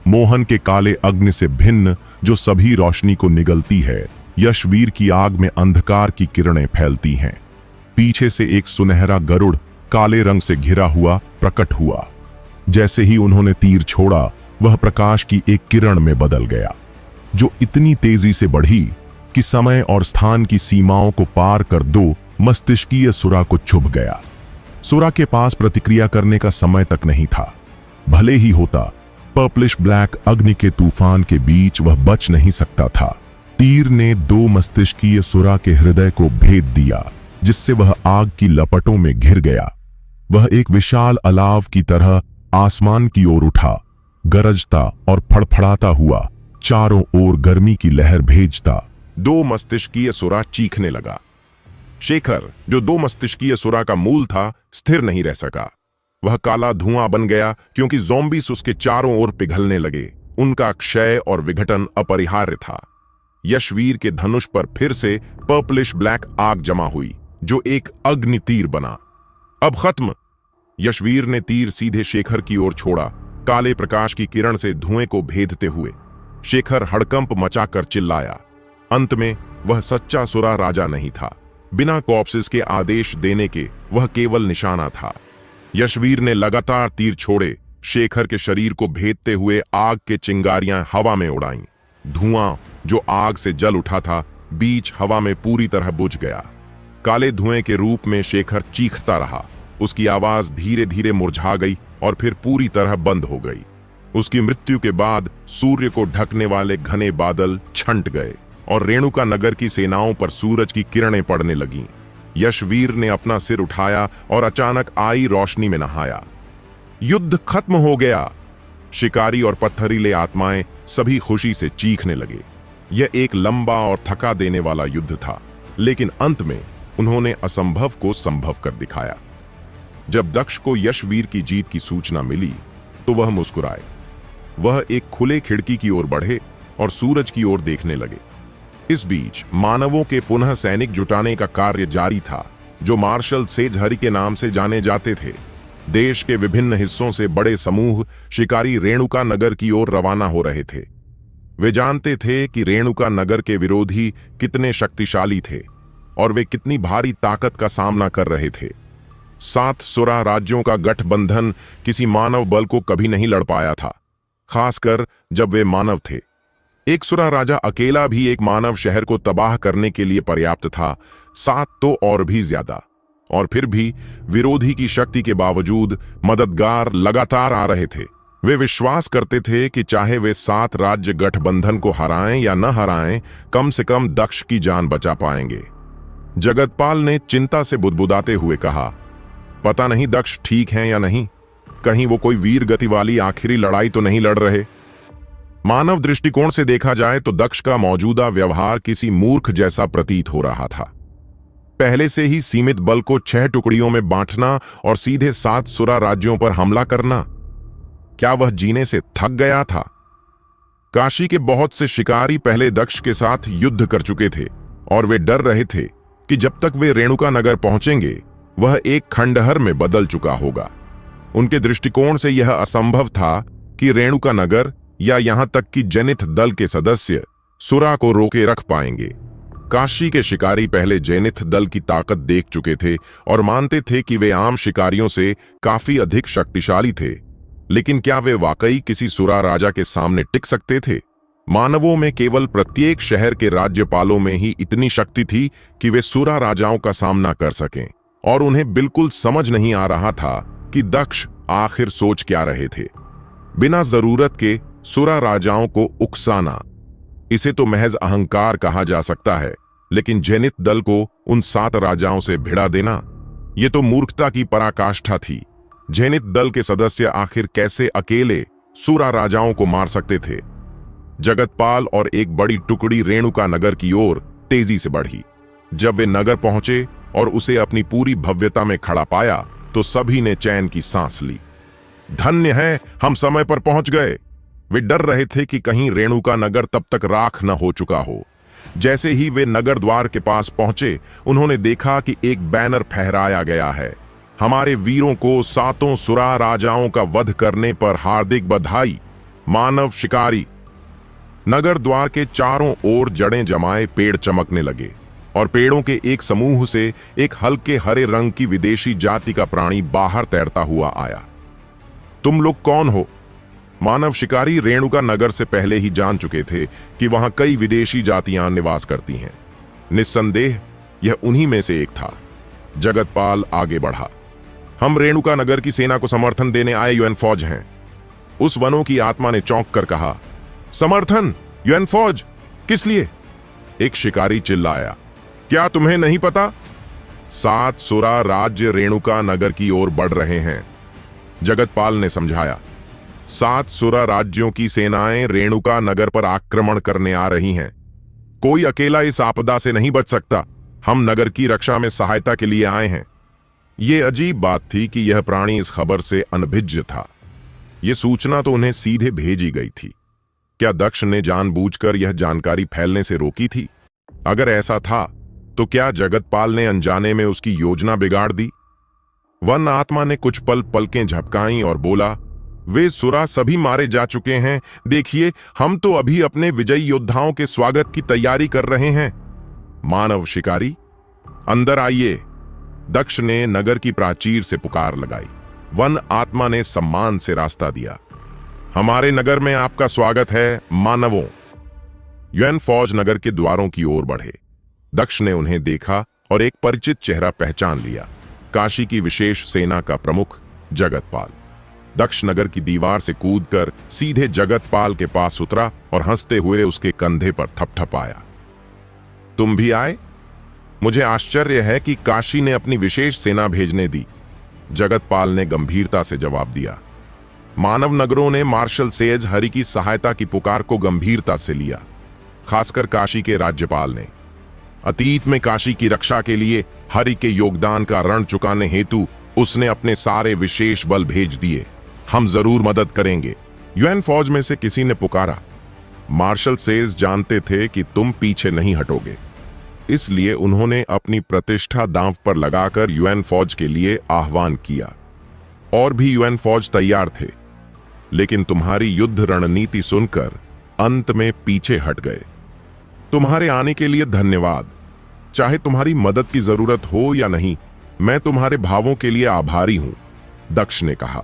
मोहन के काले अग्नि से भिन्न, जो सभी रोशनी को निगलती है, यशवीर की आग में अंधकार की किरणें फैलती हैं। पीछे से एक सुनहरा गरुड़ काले रंग से घिरा हुआ प्रकट हुआ। जैसे ही उन्होंने तीर छोड़ा, वह प्रकाश की एक किरण में बदल गया, जो इतनी तेजी से बढ़ी कि समय और स्थान की सीमाओं को पार कर 2 मस्तिष्कीय सुरा को छुप गया। सुरा के पास प्रतिक्रिया करने का समय तक नहीं था। भले ही होता, पर्पलिश ब्लैक अग्नि के तूफान के बीच वह बच नहीं सकता था। तीर ने 2 मस्तिष्कीय सुरा के हृदय को भेद दिया, जिससे वह आग की लपटों में घिर गया। वह एक विशाल अलाव की तरह आसमान की ओर उठा, गरजता और फड़फड़ाता हुआ चारों ओर गर्मी की लहर भेजता। 2 मस्तिष्कीय सुरा चीखने लगा। शेखर, जो 2 मस्तिष्कीय सुरा का मूल था, स्थिर नहीं रह सका। वह काला धुआं बन गया, क्योंकि ज़ॉम्बीज उसके चारों ओर पिघलने लगे। उनका क्षय और विघटन अपरिहार्य था। यशवीर के धनुष पर फिर से पर्पलिश ब्लैक आग जमा हुई, जो एक अग्नि तीर बना। अब खत्म। यशवीर ने तीर सीधे शेखर की ओर छोड़ा, काले प्रकाश की किरण से धुएं को भेदते हुए। शेखर हड़कंप मचाकर चिल्लाया। अंत में वह सच्चा सुरा राजा नहीं था। बिना कॉर्प्सेस के आदेश देने के वह केवल निशाना था। यशवीर ने लगातार तीर छोड़े, शेखर के शरीर को भेदते हुए आग के चिंगारियां हवा में उड़ाईं। धुआं, जो आग से जल उठा था, बीच हवा में पूरी तरह बुझ गया। काले धुएं के रूप में शेखर चीखता रहा। उसकी आवाज धीरे धीरे मुरझा गई और फिर पूरी तरह बंद हो गई। उसकी मृत्यु के बाद सूर्य को ढकने वाले घने बादल छंट गए और रेणुका नगर की सेनाओं पर सूरज की किरणें पड़ने लगीं। यशवीर ने अपना सिर उठाया और अचानक आई रोशनी में नहाया। युद्ध खत्म हो गया। शिकारी और पत्थरीले आत्माएं सभी खुशी से चीखने लगे। यह एक लंबा और थका देने वाला युद्ध था, लेकिन अंत में उन्होंने असंभव को संभव कर दिखाया। जब दक्ष को यशवीर की जीत की सूचना मिली तो वह मुस्कुराए। वह एक खुले खिड़की की ओर बढ़े और सूरज की ओर देखने लगे। इस बीच मानवों के पुनः सैनिक जुटाने का कार्य जारी था, जो मार्शल सेजहरी के नाम से जाने जाते थे। देश के विभिन्न हिस्सों से बड़े समूह शिकारी रेणुका नगर की ओर रवाना हो रहे थे। वे जानते थे कि रेणुका नगर के विरोधी कितने शक्तिशाली थे और वे कितनी भारी ताकत का सामना कर रहे थे। 7 सुरा राज्यों का गठबंधन किसी मानव बल को कभी नहीं लड़ पाया था, खासकर जब वे मानव थे। एक सुरा राजा अकेला भी एक मानव शहर को तबाह करने के लिए पर्याप्त था, 7 तो और भी ज्यादा। और फिर भी विरोधी की शक्ति के बावजूद मददगार लगातार आ रहे थे। वे विश्वास करते थे कि चाहे वे 7 राज्य गठबंधन को हराएं या न हराएं, कम से कम दक्ष की जान बचा पाएंगे। जगतपाल ने चिंता से बुदबुदाते हुए कहा, पता नहीं दक्ष ठीक हैं या नहीं। कहीं वो कोई वीर गति वाली आखिरी लड़ाई तो नहीं लड़ रहे। मानव दृष्टिकोण से देखा जाए तो दक्ष का मौजूदा व्यवहार किसी मूर्ख जैसा प्रतीत हो रहा था। पहले से ही सीमित बल को 6 टुकड़ियों में बांटना और सीधे 7 सुरा राज्यों पर हमला करना, क्या वह जीने से थक गया था? काशी के बहुत से शिकारी पहले दक्ष के साथ युद्ध कर चुके थे और वे डर रहे थे कि जब तक वे रेणुका नगर पहुंचेंगे वह एक खंडहर में बदल चुका होगा। उनके दृष्टिकोण से यह असंभव था कि रेणुका नगर या यहां तक कि जैनिथ दल के सदस्य सुरा को रोके रख पाएंगे। काशी के शिकारी पहले जैनिथ दल की ताकत देख चुके थे और मानते थे कि वे आम शिकारियों से काफी अधिक शक्तिशाली थे, लेकिन क्या वे वाकई किसी सुरा राजा के सामने टिक सकते थे? मानवों में केवल प्रत्येक शहर के राज्यपालों में ही इतनी शक्ति थी कि वे सुरा राजाओं का सामना कर सकें, और उन्हें बिल्कुल समझ नहीं आ रहा था कि दक्ष आखिर सोच क्या रहे थे। बिना जरूरत के सुरा राजाओं को उकसाना, इसे तो महज अहंकार कहा जा सकता है, लेकिन जैनिथ दल को उन 7 राजाओं से भिड़ा देना, यह तो मूर्खता की पराकाष्ठा थी। जैनिथ दल के सदस्य आखिर कैसे अकेले सुरा राजाओं को मार सकते थे? जगतपाल और एक बड़ी टुकड़ी रेणुका नगर की ओर तेजी से बढ़ी। जब वे नगर पहुंचे और उसे अपनी पूरी भव्यता में खड़ा पाया तो सभी ने चैन की सांस ली। धन्य है, हम समय पर पहुंच गए। वे डर रहे थे कि कहीं रेणुका नगर तब तक राख न हो चुका हो। जैसे ही वे नगर द्वार के पास पहुंचे, उन्होंने देखा कि एक बैनर फहराया गया है, हमारे वीरों को 7 सुरा राजाओं का वध करने पर हार्दिक बधाई, मानव शिकारी। नगर द्वार के चारों ओर जड़ें जमाए पेड़ चमकने लगे और पेड़ों के एक समूह से एक हल्के हरे रंग की विदेशी जाति का प्राणी बाहर तैरता हुआ आया। तुम लोग कौन हो? मानव शिकारी रेणुका नगर से पहले ही जान चुके थे कि वहां कई विदेशी जातियां निवास करती हैं। निस्संदेह यह उन्हीं में से एक था। जगतपाल आगे बढ़ा। हम रेणुका नगर की सेना को समर्थन देने आए युएन फौज हैं। उस वनों की आत्मा ने चौंक कर कहा, समर्थन? युएन फौज? किस लिए? एक शिकारी चिल्लाया, क्या तुम्हें नहीं पता? 7 सुरा राज्य रेणुका नगर की ओर बढ़ रहे हैं। जगतपाल ने समझाया, 7 सुरा राज्यों की सेनाएं रेणुका नगर पर आक्रमण करने आ रही हैं। कोई अकेला इस आपदा से नहीं बच सकता। हम नगर की रक्षा में सहायता के लिए आए हैं। यह अजीब बात थी कि यह प्राणी इस खबर से अनभिज्ञ था। यह सूचना तो उन्हें सीधे भेजी गई थी। क्या दक्ष ने जानबूझकर यह जानकारी फैलने से रोकी थी? अगर ऐसा था तो क्या जगतपाल ने अनजाने में उसकी योजना बिगाड़ दी? वन आत्मा ने कुछ पल पलकें झपकाईं और बोला, वे सुरा सभी मारे जा चुके हैं। देखिए, हम तो अभी अपने विजयी योद्धाओं के स्वागत की तैयारी कर रहे हैं। मानव शिकारी, अंदर आइए। दक्ष ने नगर की प्राचीर से पुकार लगाई। वन आत्मा ने सम्मान से रास्ता दिया। हमारे नगर में आपका स्वागत है मानवों। युएन फौज नगर के द्वारों की ओर बढ़े। दक्ष ने उन्हें देखा और एक परिचित चेहरा पहचान लिया, काशी की विशेष सेना का प्रमुख जगतपाल। दक्ष नगर की दीवार से कूदकर सीधे जगतपाल के पास उतरा और हंसते हुए उसके कंधे पर थपथपाया। तुम भी आए? मुझे आश्चर्य है कि काशी ने अपनी विशेष सेना भेजने दी। जगतपाल ने गंभीरता से जवाब दिया। मानव नगरों ने मार्शल सेज हरि की सहायता की पुकार को गंभीरता से लिया, खासकर काशी के राज्यपाल ने। अतीत में काशी की रक्षा के लिए हरि के योगदान का ऋण चुकाने हेतु उसने अपने सारे विशेष बल भेज दिए। हम जरूर मदद करेंगे। युएन फौज में से किसी ने पुकारा। मार्शल सेज जानते थे कि तुम पीछे नहीं हटोगे, इसलिए उन्होंने अपनी प्रतिष्ठा दांव पर लगाकर युएन फौज के लिए आह्वान किया। और भी युएन फौज तैयार थे, लेकिन तुम्हारी युद्ध रणनीति सुनकर अंत में पीछे हट गए। तुम्हारे आने के लिए धन्यवाद। चाहे तुम्हारी मदद की जरूरत हो या नहीं, मैं तुम्हारे भावों के लिए आभारी हूं, दक्ष ने कहा।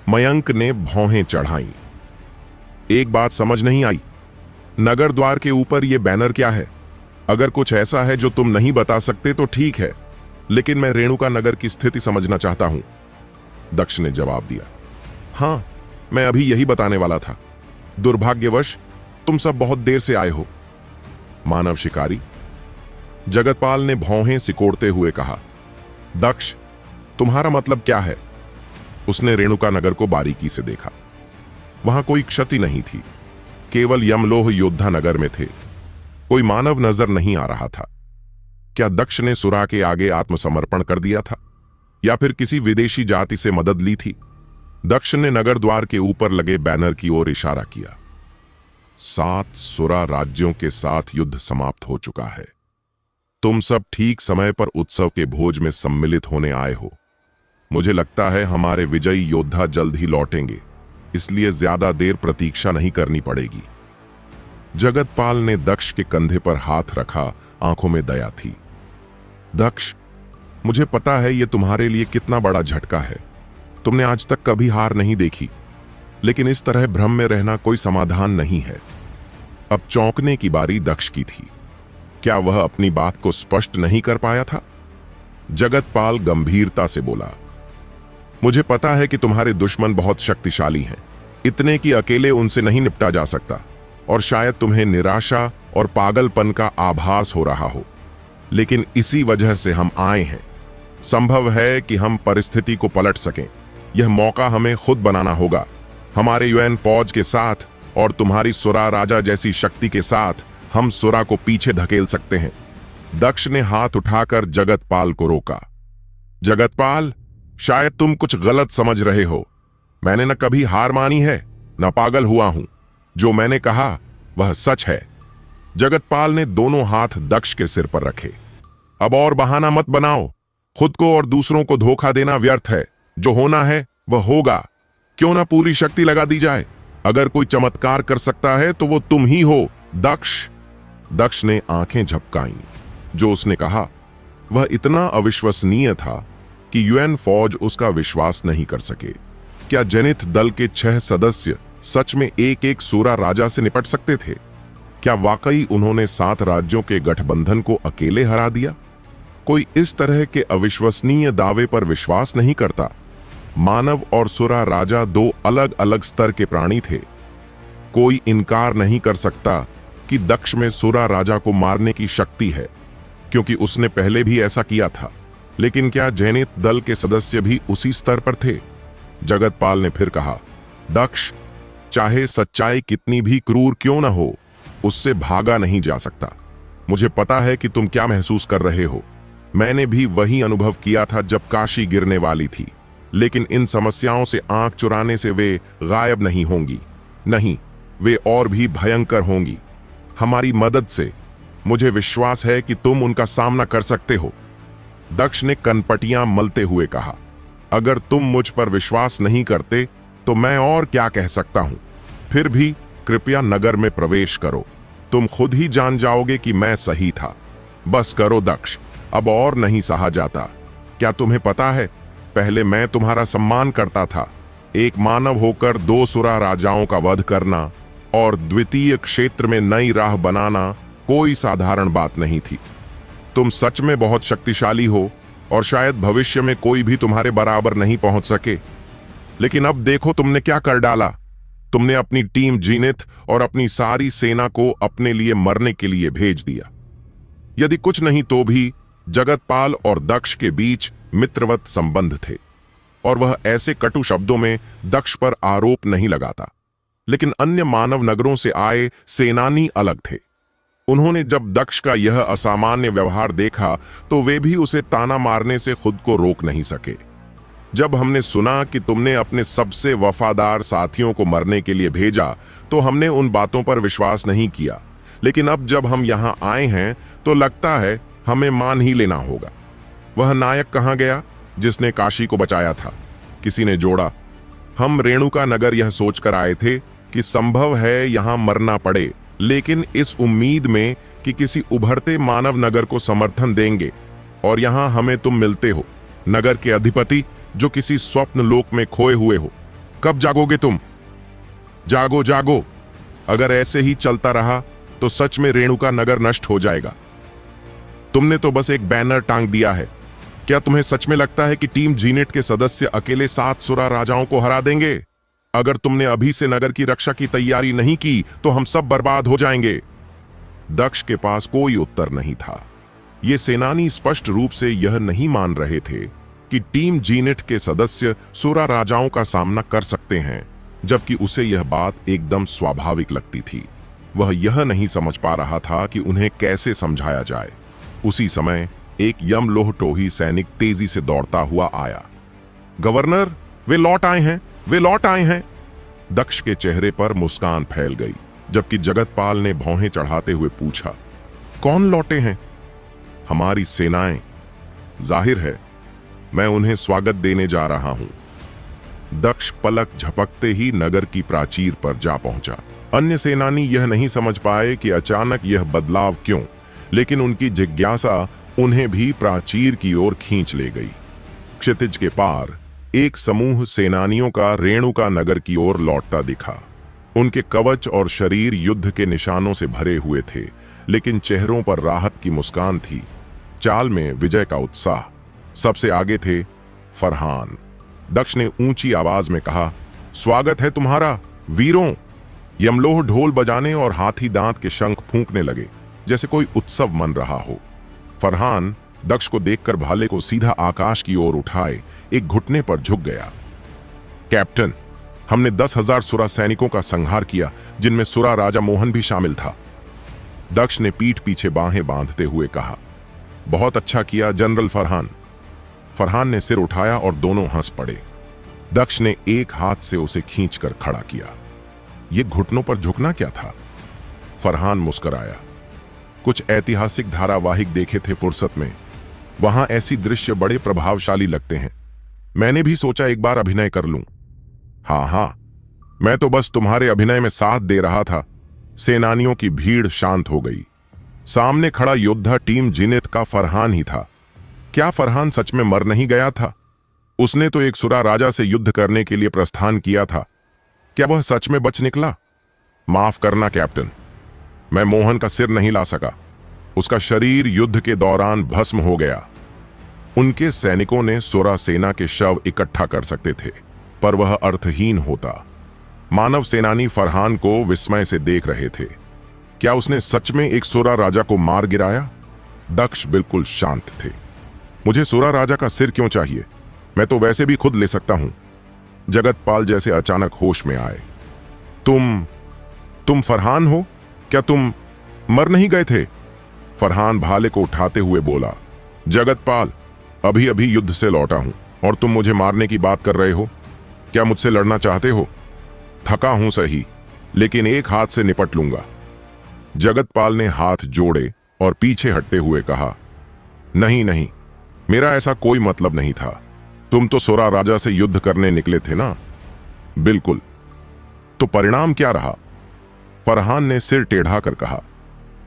मयंक ने भौहें चढ़ाईं। एक बात समझ नहीं आई, नगर द्वार के ऊपर यह बैनर क्या है? अगर कुछ ऐसा है जो तुम नहीं बता सकते तो ठीक है, लेकिन मैं रेणुका नगर की स्थिति समझना चाहता हूं, दक्ष ने जवाब दिया। हां, मैं अभी यही बताने वाला था। दुर्भाग्यवश तुम सब बहुत देर से आए हो। मानव शिकारी, जगतपाल ने भौहें सिकोड़ते हुए कहा। दक्ष, तुम्हारा मतलब क्या है? उसने रेणुका नगर को बारीकी से देखा। वहां कोई क्षति नहीं थी, केवल यमलोह योद्धा नगर में थे। कोई मानव नजर नहीं आ रहा था। क्या दक्ष ने सुरा के आगे आत्मसमर्पण कर दिया था या फिर किसी विदेशी जाति से मदद ली थी? दक्ष ने नगर द्वार के ऊपर लगे बैनर की ओर इशारा किया। 7 सुरा राज्यों के साथ युद्ध समाप्त हो चुका है। तुम सब ठीक समय पर उत्सव के भोज में सम्मिलित होने आए हो। मुझे लगता है हमारे विजयी योद्धा जल्द ही लौटेंगे, इसलिए ज्यादा देर प्रतीक्षा नहीं करनी पड़ेगी। जगतपाल ने दक्ष के कंधे पर हाथ रखा, आंखों में दया थी। दक्ष, मुझे पता है यह तुम्हारे लिए कितना बड़ा झटका है। तुमने आज तक कभी हार नहीं देखी, लेकिन इस तरह भ्रम में रहना कोई समाधान नहीं है। अब चौंकने की बारी दक्ष की थी। क्या वह अपनी बात को स्पष्ट नहीं कर पाया था? जगतपाल गंभीरता से बोला, मुझे पता है कि तुम्हारे दुश्मन बहुत शक्तिशाली हैं, इतने कि अकेले उनसे नहीं निपटा जा सकता, और शायद तुम्हें निराशा और पागलपन का आभास हो रहा हो, लेकिन इसी वजह से हम आए हैं। संभव है कि हम परिस्थिति को पलट सकें। यह मौका हमें खुद बनाना होगा। हमारे यूएन फौज के साथ और तुम्हारी सुरा राजा जैसी शक्ति के साथ हम सुरा को पीछे धकेल सकते हैं। दक्ष ने हाथ उठाकर जगतपाल को रोका। जगतपाल, शायद तुम कुछ गलत समझ रहे हो। मैंने न कभी हार मानी है, न पागल हुआ हूं। जो मैंने कहा वह सच है। जगतपाल ने दोनों हाथ दक्ष के सिर पर रखे। अब और बहाना मत बनाओ। खुद को और दूसरों को धोखा देना व्यर्थ है। जो होना है वह होगा। क्यों ना पूरी शक्ति लगा दी जाए। अगर कोई चमत्कार कर सकता है तो वो तुम ही हो, दक्ष। दक्ष ने आंखें झपकाईं। जो उसने कहा वह इतना अविश्वसनीय था कि यूएन फौज उसका विश्वास नहीं कर सके। क्या जेनिथ दल के 6 सदस्य सच में एक सुरा राजा से निपट सकते थे? क्या वाकई उन्होंने 7 राज्यों के गठबंधन को अकेले हरा दिया? कोई इस तरह के अविश्वसनीय दावे पर विश्वास नहीं करता। मानव और सुरा राजा 2 अलग अलग स्तर के प्राणी थे। कोई इनकार नहीं कर सकता कि दक्ष में सुरा राजा को मारने की शक्ति है, क्योंकि उसने पहले भी ऐसा किया था। लेकिन क्या जेनिथ दल के सदस्य भी उसी स्तर पर थे? जगतपाल ने फिर कहा, दक्ष, चाहे सच्चाई कितनी भी क्रूर क्यों न हो, उससे भागा नहीं जा सकता। मुझे पता है कि तुम क्या महसूस कर रहे हो। मैंने भी वही अनुभव किया था जब काशी गिरने वाली थी। लेकिन इन समस्याओं से आंख चुराने से वे गायब नहीं होंगी। नहीं, वे और भी भयंकर होंगी। हमारी मदद से मुझे विश्वास है कि तुम उनका सामना कर सकते हो। दक्ष ने कनपटियां मलते हुए कहा, अगर तुम मुझ पर विश्वास नहीं करते तो मैं और क्या कह सकता हूं। फिर भी कृपया नगर में प्रवेश करो। तुम खुद ही जान जाओगे कि मैं सही था। बस करो दक्ष, अब और नहीं सहा जाता। क्या तुम्हें पता है, पहले मैं तुम्हारा सम्मान करता था। एक मानव होकर 2 सुरा राजाओं का वध करना और द्वितीय क्षेत्र में नई राह बनाना कोई साधारण बात नहीं थी। तुम सच में बहुत शक्तिशाली हो और शायद भविष्य में कोई भी तुम्हारे बराबर नहीं पहुंच सके। लेकिन अब देखो तुमने क्या कर डाला। तुमने अपनी टीम जीनिथ और अपनी सारी सेना को अपने लिए मरने के लिए भेज दिया। यदि कुछ नहीं तो भी जगतपाल और दक्ष के बीच मित्रवत संबंध थे और वह ऐसे कटु शब्दों में दक्ष पर आरोप नहीं लगाता। लेकिन अन्य मानव नगरों से आए सेनानी अलग थे। उन्होंने जब दक्ष का यह असामान्य व्यवहार देखा तो वे भी उसे ताना मारने से खुद को रोक नहीं सके। जब हमने सुना कि तुमने अपने सबसे वफादार साथियों को मरने के लिए भेजा तो हमने उन बातों पर विश्वास नहीं किया। लेकिन अब जब हम यहां आए हैं तो लगता है हमें मान ही लेना होगा। वह नायक कहां गया जिसने काशी को बचाया था? किसी ने जोड़ा। हम रेणुका नगर यह सोचकर आए थे कि संभव है यहां मरना पड़े, लेकिन इस उम्मीद में कि किसी उभरते मानव नगर को समर्थन देंगे। और यहां हमें तुम मिलते हो, नगर के अधिपति जो किसी स्वप्न लोक में खोए हुए हो। कब जागोगे तुम? जागो जागो। अगर ऐसे ही चलता रहा तो सच में रेणुका नगर नष्ट हो जाएगा। तुमने तो बस एक बैनर टांग दिया है। क्या तुम्हें सच में लगता है कि टीम जीनेट के सदस्य अकेले 7 सुरा राजाओं को हरा देंगे? अगर तुमने अभी से नगर की रक्षा की तैयारी नहीं की तो हम सब बर्बाद हो जाएंगे। दक्ष के पास कोई उत्तर नहीं था। ये सेनानी स्पष्ट रूप से यह नहीं मान रहे थे कि टीम जीनेट के सदस्य सुरा राजाओं का सामना कर सकते हैं। जबकि उसे यह बात एकदम स्वाभाविक लगती थी। वह यह नहीं समझ पा रहा था कि उन्हें कैसे समझाया जाए। उसी समय एक यमलोहटोही सैनिक तेजी से दौड़ता हुआ आया। गवर्नर, वे लौट आए हैं, वे लौट आए हैं। दक्ष के चेहरे पर मुस्कान फैल गई, जबकि जगतपाल ने भौहें चढ़ाते हुए पूछा, कौन लौटे हैं? हमारी सेनाएं। जाहिर है, मैं उन्हें स्वागत देने जा रहा हूं। दक्ष पलक झपकते ही नगर की प्राचीर पर जा पहुंचा। अन्य सेनानी यह नहीं समझ पाए कि अचानक यह बदलाव क्यों, लेकिन उनकी जिज्ञासा उन्हें भी प्राचीर की ओर खींच ले गई। क्षितिज के पार एक समूह सेनानियों का रेणुका नगर की ओर लौटता दिखा। उनके कवच और शरीर युद्ध के निशानों से भरे हुए थे, लेकिन चेहरों पर राहत की मुस्कान थी, चाल में विजय का उत्साह। सबसे आगे थे फरहान। दक्ष ने ऊंची आवाज में कहा, स्वागत है तुम्हारा वीरों। यमलोह ढोल बजाने और हाथी दांत के शंख फूंकने लगे, जैसे कोई उत्सव मन रहा हो। फरहान दक्ष को देखकर भाले को सीधा आकाश की ओर उठाए एक घुटने पर झुक गया। कैप्टन, हमने 10,000 सुरा सैनिकों का संहार किया, जिनमें सुरा राजा मोहन भी शामिल था। दक्ष ने पीठ पीछे बाहें बांधते हुए कहा, बहुत अच्छा किया जनरल फरहान। फरहान ने सिर उठाया और दोनों हंस पड़े। दक्ष ने एक हाथ से उसे खींचकर खड़ा किया। यह घुटनों पर झुकना क्या था? फरहान मुस्कुराया। कुछ ऐतिहासिक धारावाहिक देखे थे फुर्सत में, वहां ऐसी दृश्य बड़े प्रभावशाली लगते हैं। मैंने भी सोचा एक बार अभिनय कर लूं। हाँ, मैं तो बस तुम्हारे अभिनय में साथ दे रहा था। सेनानियों की भीड़ शांत हो गई। सामने खड़ा योद्धा टीम जिनेत का फरहान ही था। क्या फरहान सच में मर नहीं गया था? उसने तो एक सुरा राजा से युद्ध करने के लिए प्रस्थान किया था। क्या वह सच में बच निकला? माफ करना कैप्टन, मैं मोहन का सिर नहीं ला सका। उसका शरीर युद्ध के दौरान भस्म हो गया। उनके सैनिकों ने सुरा सेना के शव इकट्ठा कर सकते थे, पर वह अर्थहीन होता। मानव सेनानी फरहान को विस्मय से देख रहे थे। क्या उसने सच में एक सुरा राजा को मार गिराया? दक्ष बिल्कुल शांत थे। मुझे सुरा राजा का सिर क्यों चाहिए? मैं तो वैसे भी खुद ले सकता हूं। जगतपाल जैसे अचानक होश में आए। तुम फरहान हो? क्या तुम मर नहीं गए थे? फरहान भाले को उठाते हुए बोला, जगतपाल, अभी अभी युद्ध से लौटा हूं और तुम मुझे मारने की बात कर रहे हो। क्या मुझसे लड़ना चाहते हो? थका हूं सही, लेकिन एक हाथ से निपट लूंगा। जगतपाल ने हाथ जोड़े और पीछे हटते हुए कहा, नहीं, मेरा ऐसा कोई मतलब नहीं था। तुम तो सुरा राजा से युद्ध करने निकले थे ना? बिल्कुल। तो परिणाम क्या रहा? फरहान ने सिर टेढ़ा कर कहा,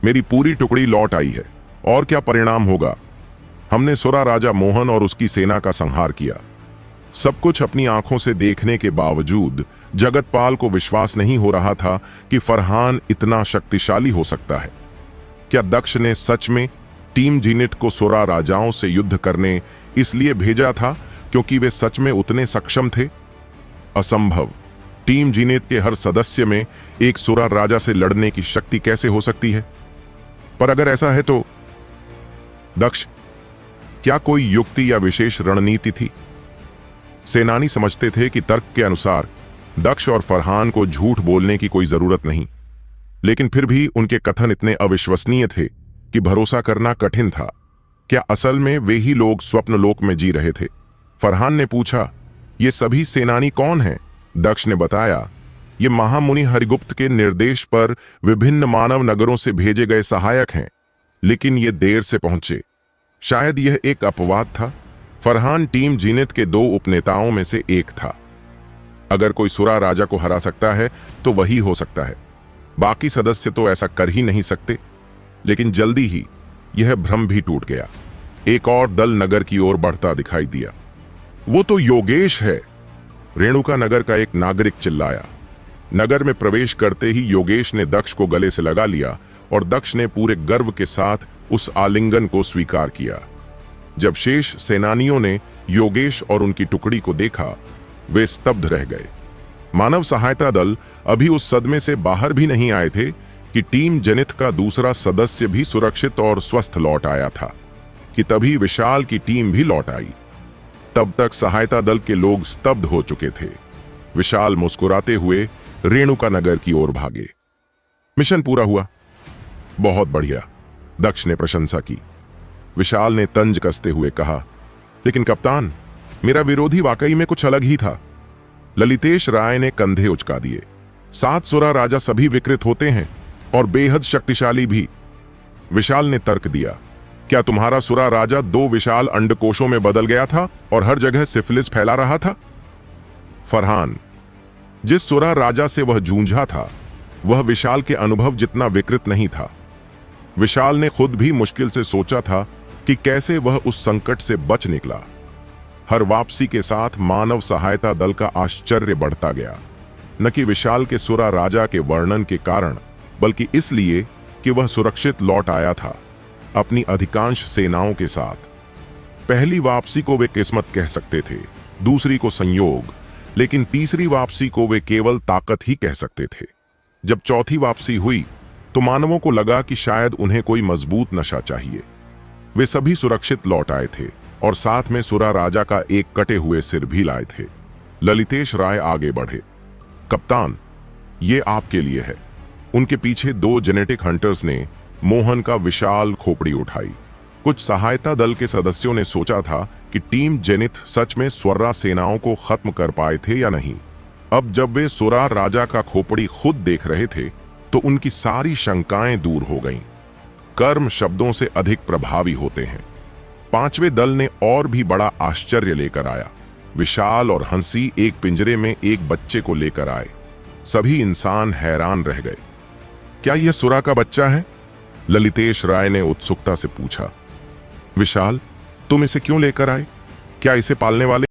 मेरी पूरी टुकड़ी लौट आई है, और क्या परिणाम होगा? हमने सुरा राजा मोहन और उसकी सेना का संहार किया। सब कुछ अपनी आंखों से देखने के बावजूद जगतपाल को विश्वास नहीं हो रहा था कि फरहान इतना शक्तिशाली हो सकता है। क्या दक्ष ने सच में टीम जिनेट को सुरा राजाओं से युद्ध करने इसलिए भेजा था क्योंकि वे सच में उतने सक्षम थे? असंभव। टीम जिनेट के हर सदस्य में एक सुरा राजा से लड़ने की शक्ति कैसे हो सकती है? पर अगर ऐसा है तो दक्ष, क्या कोई युक्ति या विशेष रणनीति थी? सेनानी समझते थे कि तर्क के अनुसार दक्ष और फरहान को झूठ बोलने की कोई जरूरत नहीं, लेकिन फिर भी उनके कथन इतने अविश्वसनीय थे कि भरोसा करना कठिन था। क्या असल में वे ही लोग स्वप्नलोक में जी रहे थे? फरहान ने पूछा, ये सभी सेनानी कौन हैं? दक्ष ने बताया, ये महामुनि हरिगुप्त के निर्देश पर विभिन्न मानव नगरों से भेजे गए सहायक हैं, लेकिन ये देर से पहुंचे। शायद यह एक अपवाद था। फरहान टीम जिनेट के 2 उपनेताओं में से एक था। अगर कोई सुरा राजा को हरा सकता है तो वही हो सकता है। बाकी सदस्य तो ऐसा कर ही नहीं सकते। लेकिन जल्दी ही यह भ्रम भी टूट गया। एक और दल नगर की ओर बढ़ता दिखाई दिया। वो तो योगेश है, रेणुका नगर का एक नागरिक चिल्लाया। नगर में प्रवेश करते ही योगेश ने दक्ष को गले से लगा लिया और दक्ष ने पूरे गर्व के साथ उस आलिंगन को स्वीकार किया। जब शेष सेनानियों ने योगेश और उनकी टुकड़ी को देखा, वे स्तब्ध रह गए। मानव सहायता दल अभी उस सदमे से बाहर भी नहीं आए थे कि टीम जिनेट का दूसरा सदस्य भी सुरक्षित और स्वस्थ लौट आया था कि तभी विशाल की टीम भी लौट आई। तब तक सहायता दल के लोग स्तब्ध हो चुके थे। विशाल मुस्कुराते हुए रेणुका नगर की ओर भागे। मिशन पूरा हुआ। बहुत बढ़िया, दक्ष ने प्रशंसा की। विशाल ने तंज कसते हुए कहा, लेकिन कप्तान, मेरा विरोधी वाकई में कुछ अलग ही था। ललितेश राय ने कंधे उचका दिए। 7 सुरा राजा सभी विकृत होते हैं और बेहद शक्तिशाली भी। विशाल ने तर्क दिया, क्या तुम्हारा सुरा राजा 2 विशाल अंडकोशों में बदल गया था और हर जगह सिफिलिस फैला रहा था? फरहान, जिस सुरा राजा से वह जूझा था वह विशाल के अनुभव जितना विकृत नहीं था। विशाल ने खुद भी मुश्किल से सोचा था कि कैसे वह उस संकट से बच निकला। हर वापसी के साथ मानव सहायता दल का आश्चर्य बढ़ता गया, न कि विशाल के सुरा राजा के वर्णन के कारण, बल्कि इसलिए कि वह सुरक्षित लौट आया था अपनी अधिकांश सेनाओं के साथ। पहली वापसी को वे किस्मत कह सकते थे, दूसरी को संयोग, लेकिन तीसरी वापसी को वे केवल ताकत ही कह सकते थे। जब चौथी वापसी हुई तो मानवों को लगा कि शायद उन्हें कोई मजबूत नशा चाहिए। वे सभी सुरक्षित लौट आए थे और साथ में सुरा राजा का एक कटे हुए सिर भी लाए थे। ललितेश राय आगे बढ़े। कप्तान, ये आपके लिए है। उनके पीछे 2 जेनेटिक हंटर्स ने मोहन का विशाल खोपड़ी उठाई। कुछ सहायता दल के सदस्यों ने सोचा था कि टीम जेनिथ सच में स्वर्रा सेनाओं को खत्म कर पाए थे या नहीं। अब जब वे सुरा राजा का खोपड़ी खुद देख रहे थे तो उनकी सारी शंकाएं दूर हो गईं। कर्म शब्दों से अधिक प्रभावी होते हैं। 5वें दल ने और भी बड़ा आश्चर्य लेकर आया। विशाल और हंसी एक पिंजरे में एक बच्चे को लेकर आए। सभी इंसान हैरान रह गए। क्या यह सुरा का बच्चा है? ललितेश राय ने उत्सुकता से पूछा। विशाल, तुम इसे क्यों लेकर आए? क्या इसे पालने वाले